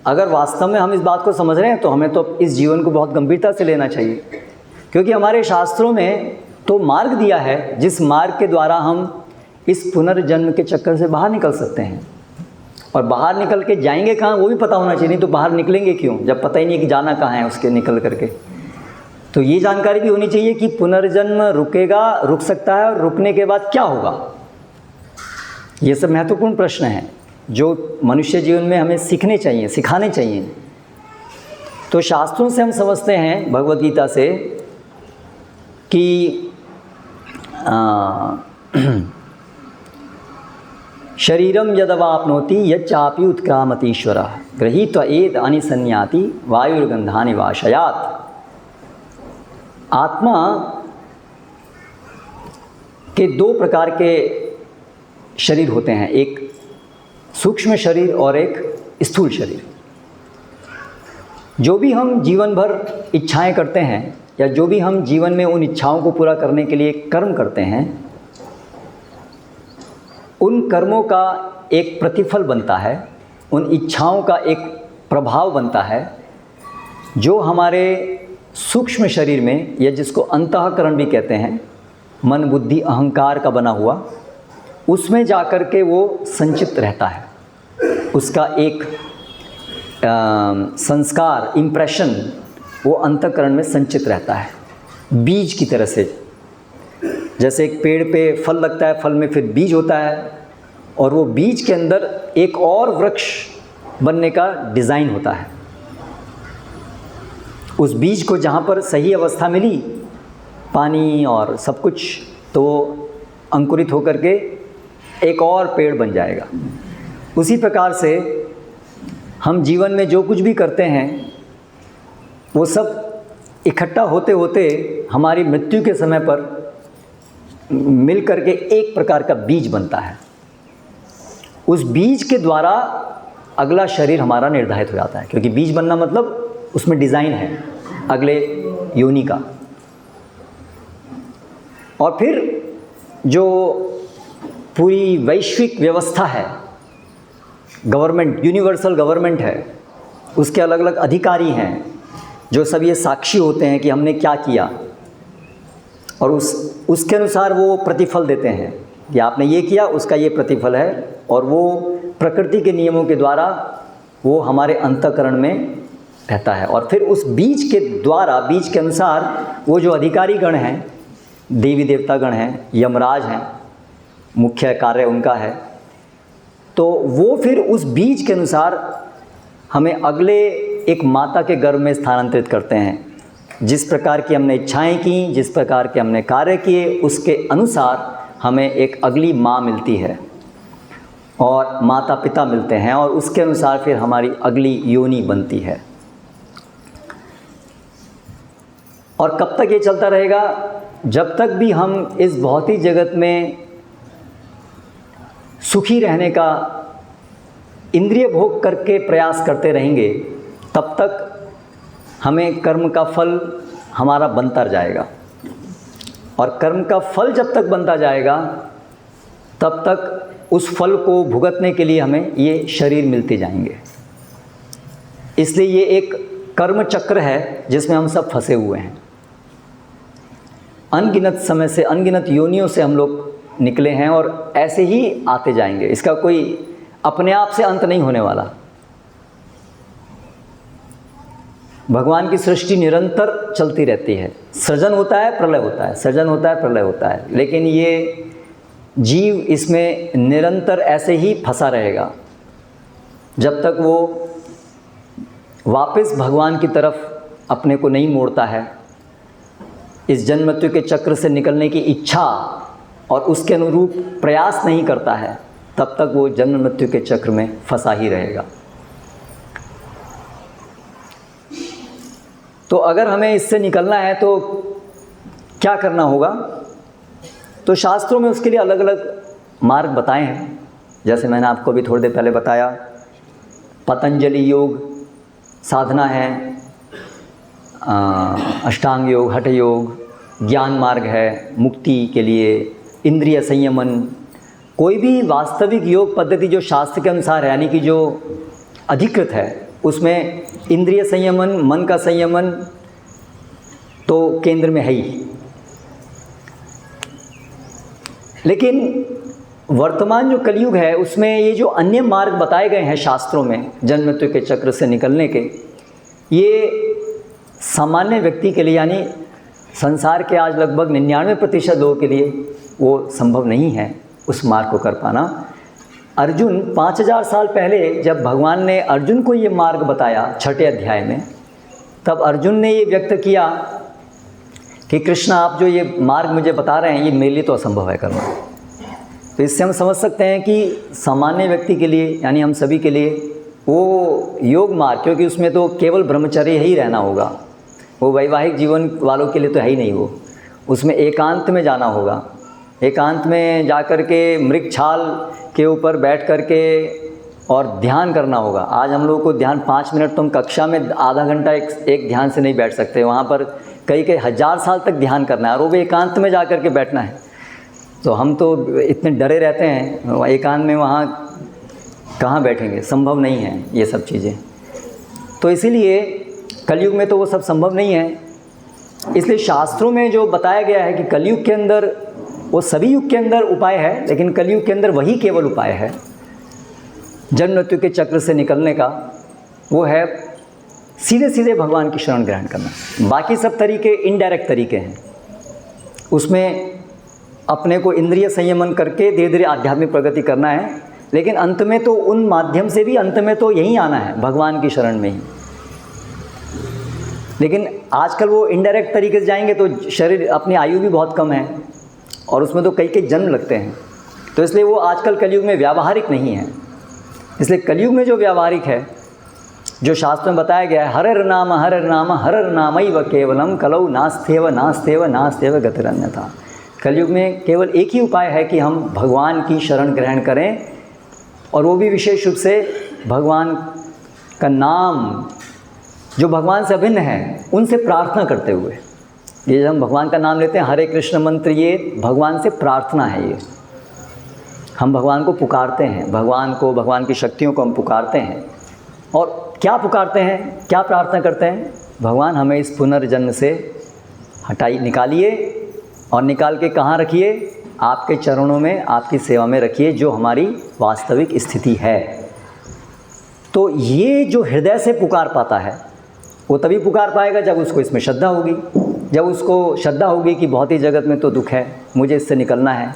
अगर वास्तव में हम इस बात को समझ रहे हैं तो हमें तो इस जीवन को बहुत गंभीरता से लेना चाहिए, क्योंकि हमारे शास्त्रों में तो मार्ग दिया है जिस मार्ग के द्वारा हम इस पुनर्जन्म के चक्कर से बाहर निकल सकते हैं। और बाहर निकल के जाएंगे कहाँ वो भी पता होना चाहिए, नहीं तो बाहर निकलेंगे क्यों जब पता ही नहीं कि जाना कहाँ है उसके निकल करके। तो ये जानकारी भी होनी चाहिए कि पुनर्जन्म रुक सकता है, और रुकने के बाद क्या होगा। ये सब महत्वपूर्ण प्रश्न हैं जो मनुष्य जीवन में हमें सीखने चाहिए, सिखाने चाहिए। तो शास्त्रों से हम समझते हैं, भगवद गीता से, कि शरीरम यदवाप्नोति यच्चापि उत्क्रामतीश्वरः गृहीत्वा एत अनिसन्याति वायुर्गंधानि वाशयात्। आत्मा के दो प्रकार के शरीर होते हैं, एक सूक्ष्म शरीर और एक स्थूल शरीर। जो भी हम जीवन भर इच्छाएं करते हैं, या जो भी हम जीवन में उन इच्छाओं को पूरा करने के लिए कर्म करते हैं, उन कर्मों का एक प्रतिफल बनता है, उन इच्छाओं का एक प्रभाव बनता है, जो हमारे सूक्ष्म शरीर में, या जिसको अंतःकरण भी कहते हैं, मन बुद्धि अहंकार का बना हुआ, उसमें जाकर के वो संचित रहता है। उसका एक संस्कार, इम्प्रेशन वो अंतःकरण में संचित रहता है, बीज की तरह से। जैसे एक पेड़ पे फल लगता है, फल में फिर बीज होता है, और वो बीज के अंदर एक और वृक्ष बनने का डिज़ाइन होता है। उस बीज को जहाँ पर सही अवस्था मिली, पानी और सब कुछ, तो अंकुरित होकर के एक और पेड़ बन जाएगा। उसी प्रकार से हम जीवन में जो कुछ भी करते हैं वो सब इकट्ठा होते होते हमारी मृत्यु के समय पर मिल करके एक प्रकार का बीज बनता है। उस बीज के द्वारा अगला शरीर हमारा निर्धारित हो जाता है, क्योंकि बीज बनना मतलब उसमें डिज़ाइन है अगले योनि का। और फिर जो पूरी वैश्विक व्यवस्था है, गवर्नमेंट, यूनिवर्सल गवर्नमेंट है, उसके अलग अलग अधिकारी हैं जो सब ये साक्षी होते हैं कि हमने क्या किया, और उसके अनुसार वो प्रतिफल देते हैं कि आपने ये किया, उसका ये प्रतिफल है। और वो प्रकृति के नियमों के द्वारा वो हमारे अंतःकरण में रहता है। और फिर उस बीज के द्वारा, बीज के अनुसार वो जो अधिकारी गण हैं, देवी देवता गण हैं, यमराज हैं, मुख्य कार्य उनका है, तो वो फिर उस बीज के अनुसार हमें अगले एक माता के गर्भ में स्थानांतरित करते हैं। जिस प्रकार की हमने इच्छाएं की, जिस प्रकार के हमने कार्य किए, उसके अनुसार हमें एक अगली माँ मिलती है और माता पिता मिलते हैं, और उसके अनुसार फिर हमारी अगली योनि बनती है। और कब तक ये चलता रहेगा? जब तक भी हम इस भौतिक जगत में सुखी रहने का इंद्रिय भोग करके प्रयास करते रहेंगे, तब तक हमें कर्म का फल हमारा बनता जाएगा। और कर्म का फल जब तक बनता जाएगा, तब तक उस फल को भुगतने के लिए हमें ये शरीर मिलते जाएंगे। इसलिए ये एक कर्म चक्र है जिसमें हम सब फंसे हुए हैं। अनगिनत समय से, अनगिनत योनियों से हम लोग निकले हैं और ऐसे ही आते जाएंगे। इसका कोई अपने आप से अंत नहीं होने वाला। भगवान की सृष्टि निरंतर चलती रहती है। सृजन होता है, प्रलय होता है, सृजन होता है, प्रलय होता है, लेकिन ये जीव इसमें निरंतर ऐसे ही फंसा रहेगा जब तक वो वापस भगवान की तरफ अपने को नहीं मोड़ता है, इस जन्म मृत्यु के चक्र से निकलने की इच्छा और उसके अनुरूप प्रयास नहीं करता है, तब तक वो जन्म मृत्यु के चक्र में फंसा ही रहेगा। तो अगर हमें इससे निकलना है तो क्या करना होगा? तो शास्त्रों में उसके लिए अलग अलग मार्ग बताए हैं। जैसे मैंने आपको अभी थोड़ी देर पहले बताया, पतंजलि योग साधना है, अष्टांग योग, हठ योग, ज्ञान मार्ग है मुक्ति के लिए, इंद्रिय संयमन। कोई भी वास्तविक योग पद्धति जो शास्त्र के अनुसार है, यानी कि जो अधिकृत है, उसमें इंद्रिय संयमन, मन का संयमन तो केंद्र में है ही। लेकिन वर्तमान जो कलयुग है उसमें ये जो अन्य मार्ग बताए गए हैं शास्त्रों में जन्म मृत्यु के चक्र से निकलने के, ये सामान्य व्यक्ति के लिए, यानी संसार के आज लगभग 99% लोगों के लिए वो संभव नहीं है उस मार्ग को कर पाना। अर्जुन 5000 साल पहले जब भगवान ने अर्जुन को ये मार्ग बताया 6ठे अध्याय में, तब अर्जुन ने ये व्यक्त किया कि कृष्ण आप जो ये मार्ग मुझे बता रहे हैं ये मेरे लिए तो असंभव है करना। तो इससे हम समझ सकते हैं कि सामान्य व्यक्ति के लिए, यानी हम सभी के लिए वो योग मार्ग, क्योंकि उसमें तो केवल ब्रह्मचर्य ही रहना होगा, वो वैवाहिक जीवन वालों के लिए तो है ही नहीं। वो उसमें एकांत में जाना होगा, एकांत में जाकर के मृगछाल के ऊपर बैठ कर के और ध्यान करना होगा। आज हम लोगों को ध्यान 5 मिनट, तुम कक्षा में आधा घंटा एक ध्यान से नहीं बैठ सकते, वहाँ पर कई हजार साल तक ध्यान करना है और वो भी एकांत में जा कर के बैठना है। तो हम तो इतने डरे रहते हैं एकांत में, वहाँ कहाँ बैठेंगे, संभव नहीं है ये सब चीज़ें। तो इसीलिए कलयुग में तो वो सब संभव नहीं है। इसलिए शास्त्रों में जो बताया गया है कि कलयुग के अंदर, वो सभी युग के अंदर उपाय है, लेकिन कलयुग के अंदर वही केवल उपाय है जन्म मृत्यु के चक्र से निकलने का, वो है सीधे सीधे भगवान की शरण ग्रहण करना। बाकी सब तरीके इनडायरेक्ट तरीके हैं, उसमें अपने को इंद्रिय संयमन करके धीरे धीरे आध्यात्मिक प्रगति करना है, लेकिन अंत में तो उन माध्यम से भी अंत में तो यहीं आना है, भगवान की शरण में ही। लेकिन आजकल वो इनडायरेक्ट तरीके से जाएंगे तो शरीर, अपनी आयु भी बहुत कम है और उसमें तो कई जन्म लगते हैं, तो इसलिए वो आजकल कलयुग में व्यावहारिक नहीं है। इसलिए कलयुग में जो व्यावहारिक है, जो शास्त्र में बताया गया है, हरर नाम हरर नामैव केवलम कलौ नास्त्येव नास्त्येव नास्त्येव गतिरन्यथा। कलयुग में केवल एक ही उपाय है कि हम भगवान की शरण ग्रहण करें, और वो भी विशेष रूप से भगवान का नाम जो भगवान से अभिन्न है उनसे प्रार्थना करते हुए। ये जब हम भगवान का नाम लेते हैं, हरे कृष्ण मंत्र, ये भगवान से प्रार्थना है। ये हम भगवान को पुकारते हैं, भगवान को, भगवान की शक्तियों को हम पुकारते हैं। और क्या पुकारते हैं, क्या प्रार्थना करते हैं? भगवान हमें इस पुनर्जन्म से निकालिए, और निकाल के कहाँ रखिए? आपके चरणों में, आपकी सेवा में रखिए, जो हमारी वास्तविक स्थिति है। तो ये जो हृदय से पुकार पाता है वो तभी पुकार पाएगा जब उसको इसमें श्रद्धा होगी। जब उसको श्रद्धा होगी कि बहुत ही जगत में तो दुख है, मुझे इससे निकलना है,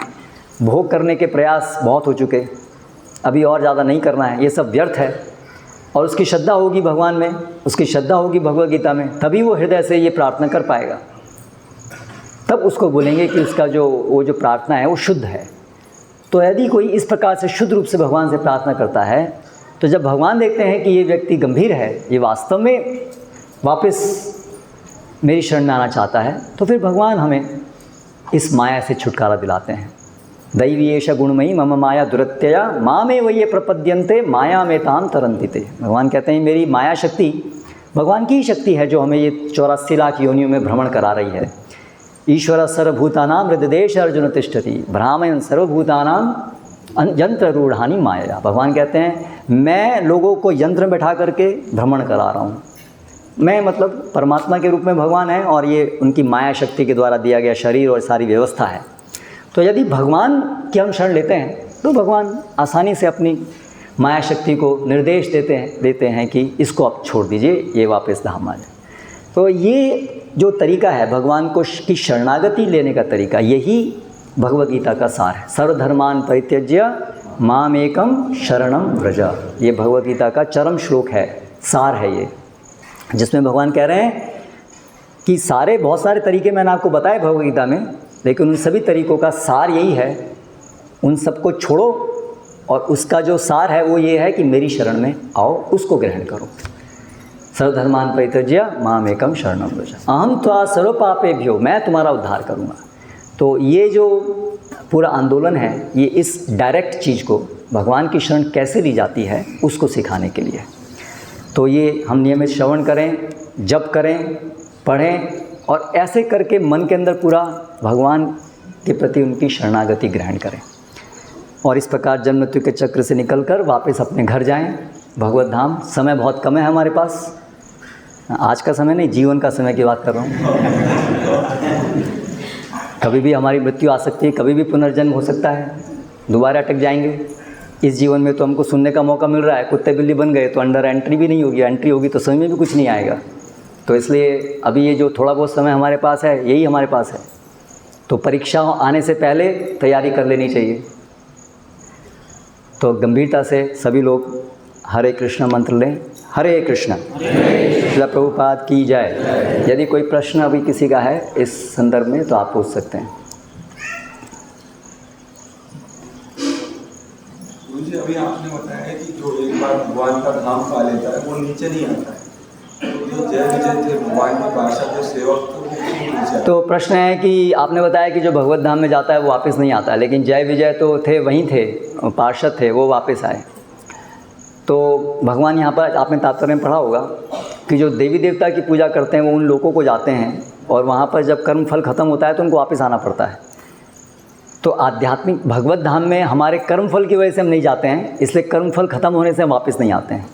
भोग करने के प्रयास बहुत हो चुके, अभी और ज़्यादा नहीं करना है, ये सब व्यर्थ है, और उसकी श्रद्धा होगी भगवान में, उसकी श्रद्धा होगी भगवद गीता में, तभी वो हृदय से ये प्रार्थना कर पाएगा। तब उसको बोलेंगे कि उसका वो जो प्रार्थना है वो शुद्ध है। तो यदि कोई इस प्रकार से शुद्ध रूप से भगवान से प्रार्थना करता है, तो जब भगवान देखते हैं कि ये व्यक्ति गंभीर है, ये वास्तव में वापस मेरी शरण में आना चाहता है, तो फिर भगवान हमें इस माया से छुटकारा दिलाते हैं। दैवीयेश गुणमयी मम माया दुरत्यया मामे वये प्रपद्यन्ते माया में ताम तरंतिते। भगवान कहते हैं मेरी माया शक्ति भगवान की ही शक्ति है जो हमें ये 84 लाख योनियों में भ्रमण करा रही है। ईश्वर सर्वभूतानां हृदयेश अर्जुन तिष्ठति भ्रामयन् सर्वभूतानां यंत्र रूढ़ानि माया। भगवान कहते हैं मैं लोगों को यंत्र में बैठा करके भ्रमण करा रहा हूँ। मैं मतलब परमात्मा के रूप में भगवान है, और ये उनकी माया शक्ति के द्वारा दिया गया शरीर और सारी व्यवस्था है। तो यदि भगवान की हम शरण लेते हैं तो भगवान आसानी से अपनी माया शक्ति को निर्देश देते हैं कि इसको आप छोड़ दीजिए, ये वापस धाम आ जाए। तो ये जो तरीका है भगवान को की शरणागति लेने का तरीका, यही भगवद गीता का सार है। सर्वधर्मान परित्यज्य माम एकम शरणम व्रज, ये भगवद गीता का चरम श्लोक है, सार है ये, जिसमें भगवान कह रहे हैं कि बहुत सारे तरीके मैंने आपको बताए भगवद गीता में, लेकिन उन सभी तरीकों का सार यही है, उन सबको छोड़ो और उसका जो सार है वो ये है कि मेरी शरण में आओ, उसको ग्रहण करो। सर्वधर्मान परित्यज्य माम एकम शरणम व्रज अहम त्वा सर्व पापेभ्यो, मैं तुम्हारा उद्धार करूँगा। तो ये जो पूरा आंदोलन है ये इस डायरेक्ट चीज़ को, भगवान की शरण कैसे ली जाती है उसको सिखाने के लिए। तो ये हम नियमित श्रवण करें, जप करें, पढ़ें और ऐसे करके मन के अंदर पूरा भगवान के प्रति उनकी शरणागति ग्रहण करें और इस प्रकार जन्म मृत्यु के चक्र से निकलकर वापस अपने घर जाएं, भगवत धाम। समय बहुत कम है हमारे पास, आज का समय नहीं, जीवन का समय की बात कर रहा हूँ। कभी भी हमारी मृत्यु आ सकती है, कभी भी पुनर्जन्म हो सकता है, दोबारा अटक जाएंगे। इस जीवन में तो हमको सुनने का मौका मिल रहा है, कुत्ते बिल्ली बन गए तो अंडर एंट्री भी नहीं होगी, एंट्री होगी तो समझ में भी कुछ नहीं आएगा। तो इसलिए अभी ये जो थोड़ा बहुत समय हमारे पास है यही हमारे पास है, तो परीक्षा आने से पहले तैयारी कर लेनी चाहिए। तो गंभीरता से सभी लोग हरे कृष्ण मंत्र लें। हरे कृष्ण श्रील प्रभुपाद की जय। यदि कोई प्रश्न अभी किसी का है इस संदर्भ में तो आप पूछ सकते हैं। मुझे अभी आपने बताया कि जो एक बार भगवान का धाम पा लेता है वो नीचे नहीं आता है, तो जो जय विजय थे भगवान की पार्षद जो सेवक थे वो क्यों नीचे आए? तो प्रश्न है कि आपने बताया कि जो भगवत धाम में जाता है वो वापस नहीं आता, लेकिन जय विजय तो थे, वहीं थे, पार्षद थे, वो वापस आए। तो भगवान यहाँ पर आपने तात्पर्य में पढ़ा होगा कि जो देवी देवता की पूजा करते हैं वो उन लोगों को जाते हैं और वहाँ पर जब कर्म फल ख़त्म होता है तो उनको वापस आना पड़ता है। तो आध्यात्मिक भगवत धाम में हमारे कर्म फल की वजह से हम नहीं जाते हैं, इसलिए कर्म फल ख़त्म होने से हम वापस नहीं आते हैं।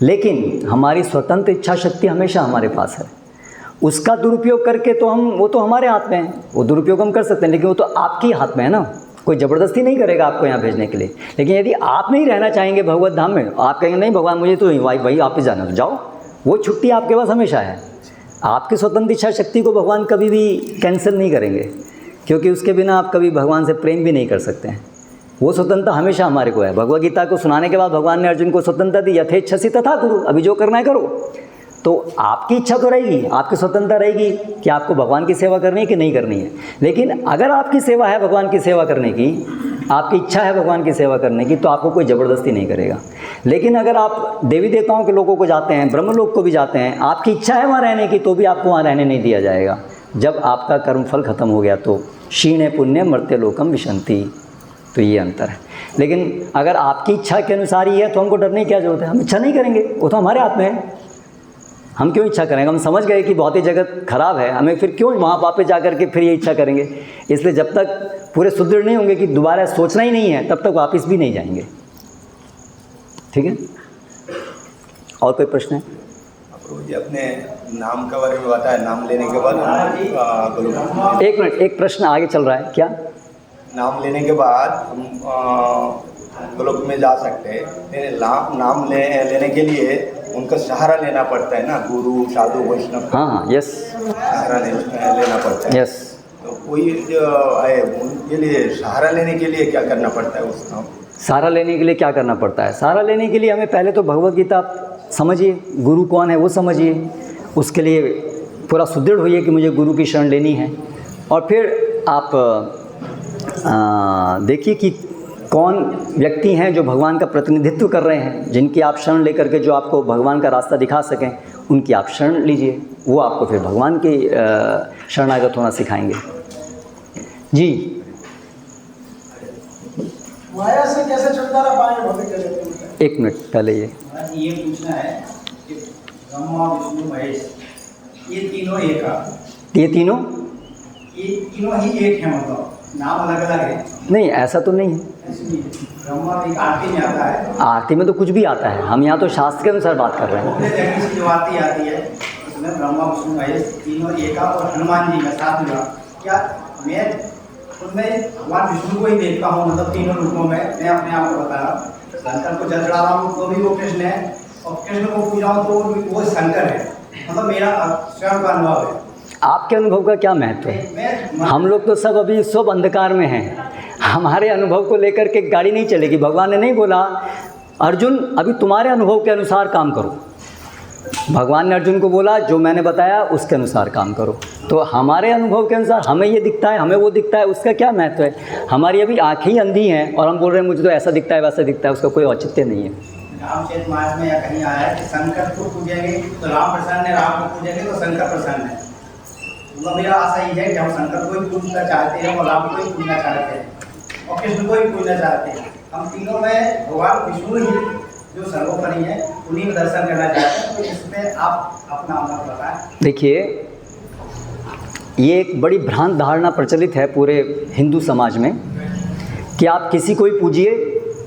लेकिन हमारी स्वतंत्र इच्छा शक्ति हमेशा हमारे पास है, उसका दुरुपयोग करके तो वो तो हमारे हाथ में है, वो दुरुपयोग हम कर सकते हैं, लेकिन वो तो आपके हाथ में है ना, कोई ज़बरदस्ती नहीं करेगा आपको यहाँ भेजने के लिए। लेकिन यदि आप नहीं रहना चाहेंगे भगवत धाम में, आप कहेंगे नहीं भगवान मुझे तो वही वापस जाना, तो जाओ, वो छुट्टी आपके पास हमेशा है। आपकी स्वतंत्र इच्छा शक्ति को भगवान कभी भी कैंसिल नहीं करेंगे, क्योंकि उसके बिना आप कभी भगवान से प्रेम भी नहीं कर सकते हैं। वो स्वतंत्रता हमेशा हमारे को है। भगवद गीता को सुनाने के बाद भगवान ने अर्जुन को स्वतंत्रता दी, यथेच्छसि तथा कुरु, अभी जो करना है करो। तो आपकी इच्छा तो रहेगी, आपकी स्वतंत्रता रहेगी कि आपको भगवान की सेवा करनी है कि नहीं करनी है। लेकिन अगर आपकी सेवा है भगवान की सेवा करने की, आपकी इच्छा है भगवान की सेवा करने की, तो आपको कोई ज़बरदस्ती नहीं करेगा। लेकिन अगर आप देवी देवताओं के लोगों को जाते हैं, ब्रह्मलोक को भी जाते हैं, आपकी इच्छा है वहाँ रहने की, तो भी आपको वहाँ रहने नहीं दिया जाएगा। जब आपका कर्मफल खत्म हो गया तो क्षीणे पुण्य मर्त्य लोकम विशंति, तो ये अंतर है। लेकिन अगर आपकी इच्छा के अनुसार ही है तो हमको डरने की क्या जरूरत है, हम इच्छा नहीं करेंगे, वो तो हमारे हाथ में है। हम क्यों इच्छा करेंगे, हम समझ गए कि भौतिक जगत खराब है, हमें फिर क्यों वहाँ वापस जा कर के फिर ये इच्छा करेंगे। इसलिए जब तक पूरे सुदृढ़ नहीं होंगे कि दोबारा सोचना ही नहीं है, तब तक वापस भी नहीं जाएंगे। ठीक है, और कोई प्रश्न है? जी अपने नाम के बारे में बताया, नाम लेने के बाद एक मिनट, एक प्रश्न आगे चल रहा है, क्या? नाम लेने के बाद हम गोलोक में जा सकते हैं, नाम लेने के लिए उनका सहारा लेना पड़ता है ना, गुरु साधु वैष्णव। हाँ, यस, सहारा लेना पड़ता है। यस। तो कोई आए उनके लिए सहारा लेने के लिए क्या करना पड़ता है उसका? सहारा लेने के लिए क्या करना पड़ता है? सहारा लेने के लिए हमें पहले तो भगवद गीता समझिए, गुरु कौन है वो समझिए, उसके लिए पूरा सुदृढ़ होइए कि मुझे गुरु की शरण लेनी है। और फिर आप देखिए कि कौन व्यक्ति हैं जो भगवान का प्रतिनिधित्व कर रहे हैं, जिनकी आप शरण लेकर के जो आपको भगवान का रास्ता दिखा सकें, उनकी आप शरण लीजिए, वो आपको फिर भगवान की शरणागत होना सिखाएंगे। जी, माया से कैसे छुटकारा पाएंगे? एक मिनट पहले ये पूछना है कि ब्रह्मा विष्णु महेश ये तीनों एक ये तीनों ही एक है, मतलब नाम अलग अलग है? नहीं, ऐसा तो नहीं है। ब्रह्मा एक आरती में आता है, आरती में तो कुछ भी आता है, हम यहाँ तो शास्त्र के अनुसार बात कर रहे हैं। जो आरती आती है उसमें ब्रह्मा विष्णु महेश तीनों एक और हनुमान जी का साथ में, क्या मैं उनमें भगवान विष्णु को ही देखता हूँ, मतलब तीनों रूपों में। मैं अपने आप को बता रहा हूँ, शंकर को जल चढ़ा रहा हूँ तो भी वो कृष्ण है, और कृष्ण को पूजा हूँ तो वो शंकर है। मतलब मेरा स्वयं का अनुभव है। आपके अनुभव का क्या महत्व है? हम लोग तो सब अभी सब अंधकार में हैं। हमारे अनुभव को लेकर के गाड़ी नहीं चलेगी। भगवान ने नहीं बोला अर्जुन अभी तुम्हारे अनुभव के अनुसार काम करो। भगवान ने अर्जुन को बोला जो मैंने बताया उसके अनुसार काम करो। तो हमारे अनुभव के अनुसार हमें ये दिखता है, हमें वो दिखता है, उसका क्या महत्व है? हमारी अभी आँखें ही अंधी हैं और हम बोल रहे हैं मुझे तो ऐसा दिखता है वैसा दिखता है, उसका कोई औचित्य नहीं है। रामचरितमानस में या कहीं आया है कि शंकर को पूजेंगे तो राम प्रसन्न है, राम को पूजेंगे तो शंकर प्रसन्न है। मतलब मेरा आशा ये है कि हम शंकर को ही पूजना चाहते हैं और राम को ही पूजना चाहते हैं और कृष्ण को ही पूजना चाहते हैं। हम तीनों में भगवान विष्णु ही जो सर्वोपरि है उन्हीं में दर्शन करना चाहते हैं। तो इसमें आप अपना अनुभव बताएं। देखिए, ये एक बड़ी भ्रांत धारणा प्रचलित है पूरे हिंदू समाज में कि आप किसी को ही पूजिए,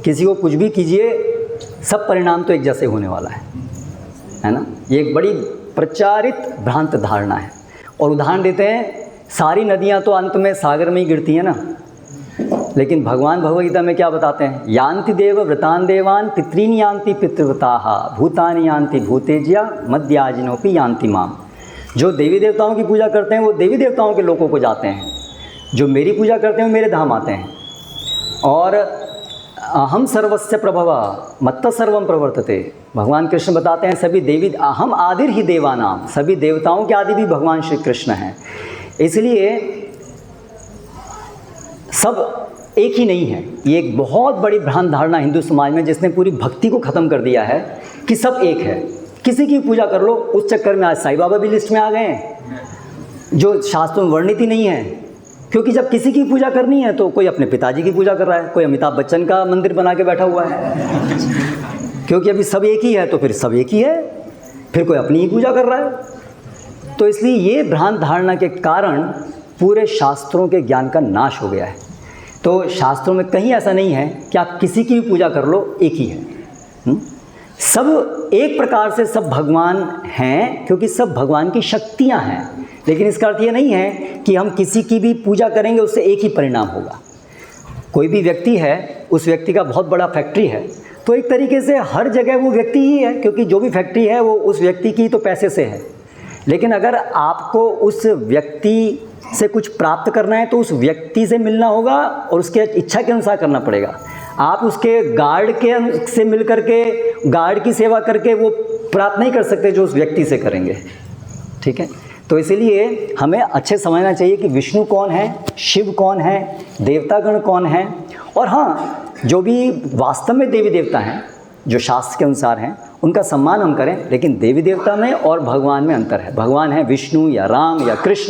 किसी को कुछ भी कीजिए, सब परिणाम तो एक जैसे होने वाला है ना। ये एक बड़ी प्रचारित भ्रांत धारणा है। और उदाहरण देते हैं, सारी नदियाँ तो अंत में सागर में ही गिरती हैं ना, लेकिन भगवान भगवद गीता में क्या बताते हैं? यान्ति देव व्रतान देवान पितॄन् यान्ति पितृव्रताः भूतानि यान्ति भूतेज्या मद्याजिनोपि यान्ति माम। जो देवी देवताओं की पूजा करते हैं वो देवी देवताओं के लोकों को जाते हैं, जो मेरी पूजा करते हैं वो मेरे धाम आते हैं। और अहम सर्वस्य प्रभवा मत्त सर्वम प्रवर्तते। भगवान कृष्ण बताते हैं सभी देवी, अहम आदिर ही देवानाम, सभी देवताओं के आदि भी भगवान श्री कृष्ण हैं। इसलिए सब एक ही नहीं है। ये एक बहुत बड़ी भ्रांत धारणा हिंदू समाज में जिसने पूरी भक्ति को ख़त्म कर दिया है कि सब एक है, किसी की पूजा कर लो। उस चक्कर में आज साईं बाबा भी लिस्ट में आ गए हैं, जो शास्त्रों में वर्णित ही नहीं है। क्योंकि जब किसी की पूजा करनी है तो कोई अपने पिताजी की पूजा कर रहा है, कोई अमिताभ बच्चन का मंदिर बना के बैठा हुआ है। क्योंकि अभी सब एक ही है तो फिर सब एक ही है, फिर कोई अपनी ही पूजा कर रहा है। तो इसलिए ये भ्रांत धारणा के कारण पूरे शास्त्रों के ज्ञान का नाश हो गया है। तो शास्त्रों में कहीं ऐसा नहीं है कि आप किसी की भी पूजा कर लो, एक ही है। सब एक प्रकार से सब भगवान हैं, क्योंकि सब भगवान की शक्तियां हैं। लेकिन इसका अर्थ ये नहीं है कि हम किसी की भी पूजा करेंगे उससे एक ही परिणाम होगा। कोई भी व्यक्ति है, उस व्यक्ति का बहुत बड़ा फैक्ट्री है, तो एक तरीके से हर जगह वो व्यक्ति ही है, क्योंकि जो भी फैक्ट्री है वो उस व्यक्ति की तो पैसे से है। लेकिन अगर आपको उस व्यक्ति से कुछ प्राप्त करना है तो उस व्यक्ति से मिलना होगा और उसके इच्छा के अनुसार करना पड़ेगा। आप उसके गार्ड के से मिल करके, गार्ड की सेवा करके वो प्राप्त नहीं कर सकते जो उस व्यक्ति से करेंगे। ठीक है, तो इसीलिए हमें अच्छे समझना चाहिए कि विष्णु कौन है, शिव कौन है, देवतागण कौन है। और हाँ, जो भी वास्तव में देवी देवता हैं, जो शास्त्र के अनुसार हैं, उनका सम्मान हम करें। लेकिन देवी देवता में और भगवान में अंतर है। भगवान है विष्णु या राम या कृष्ण।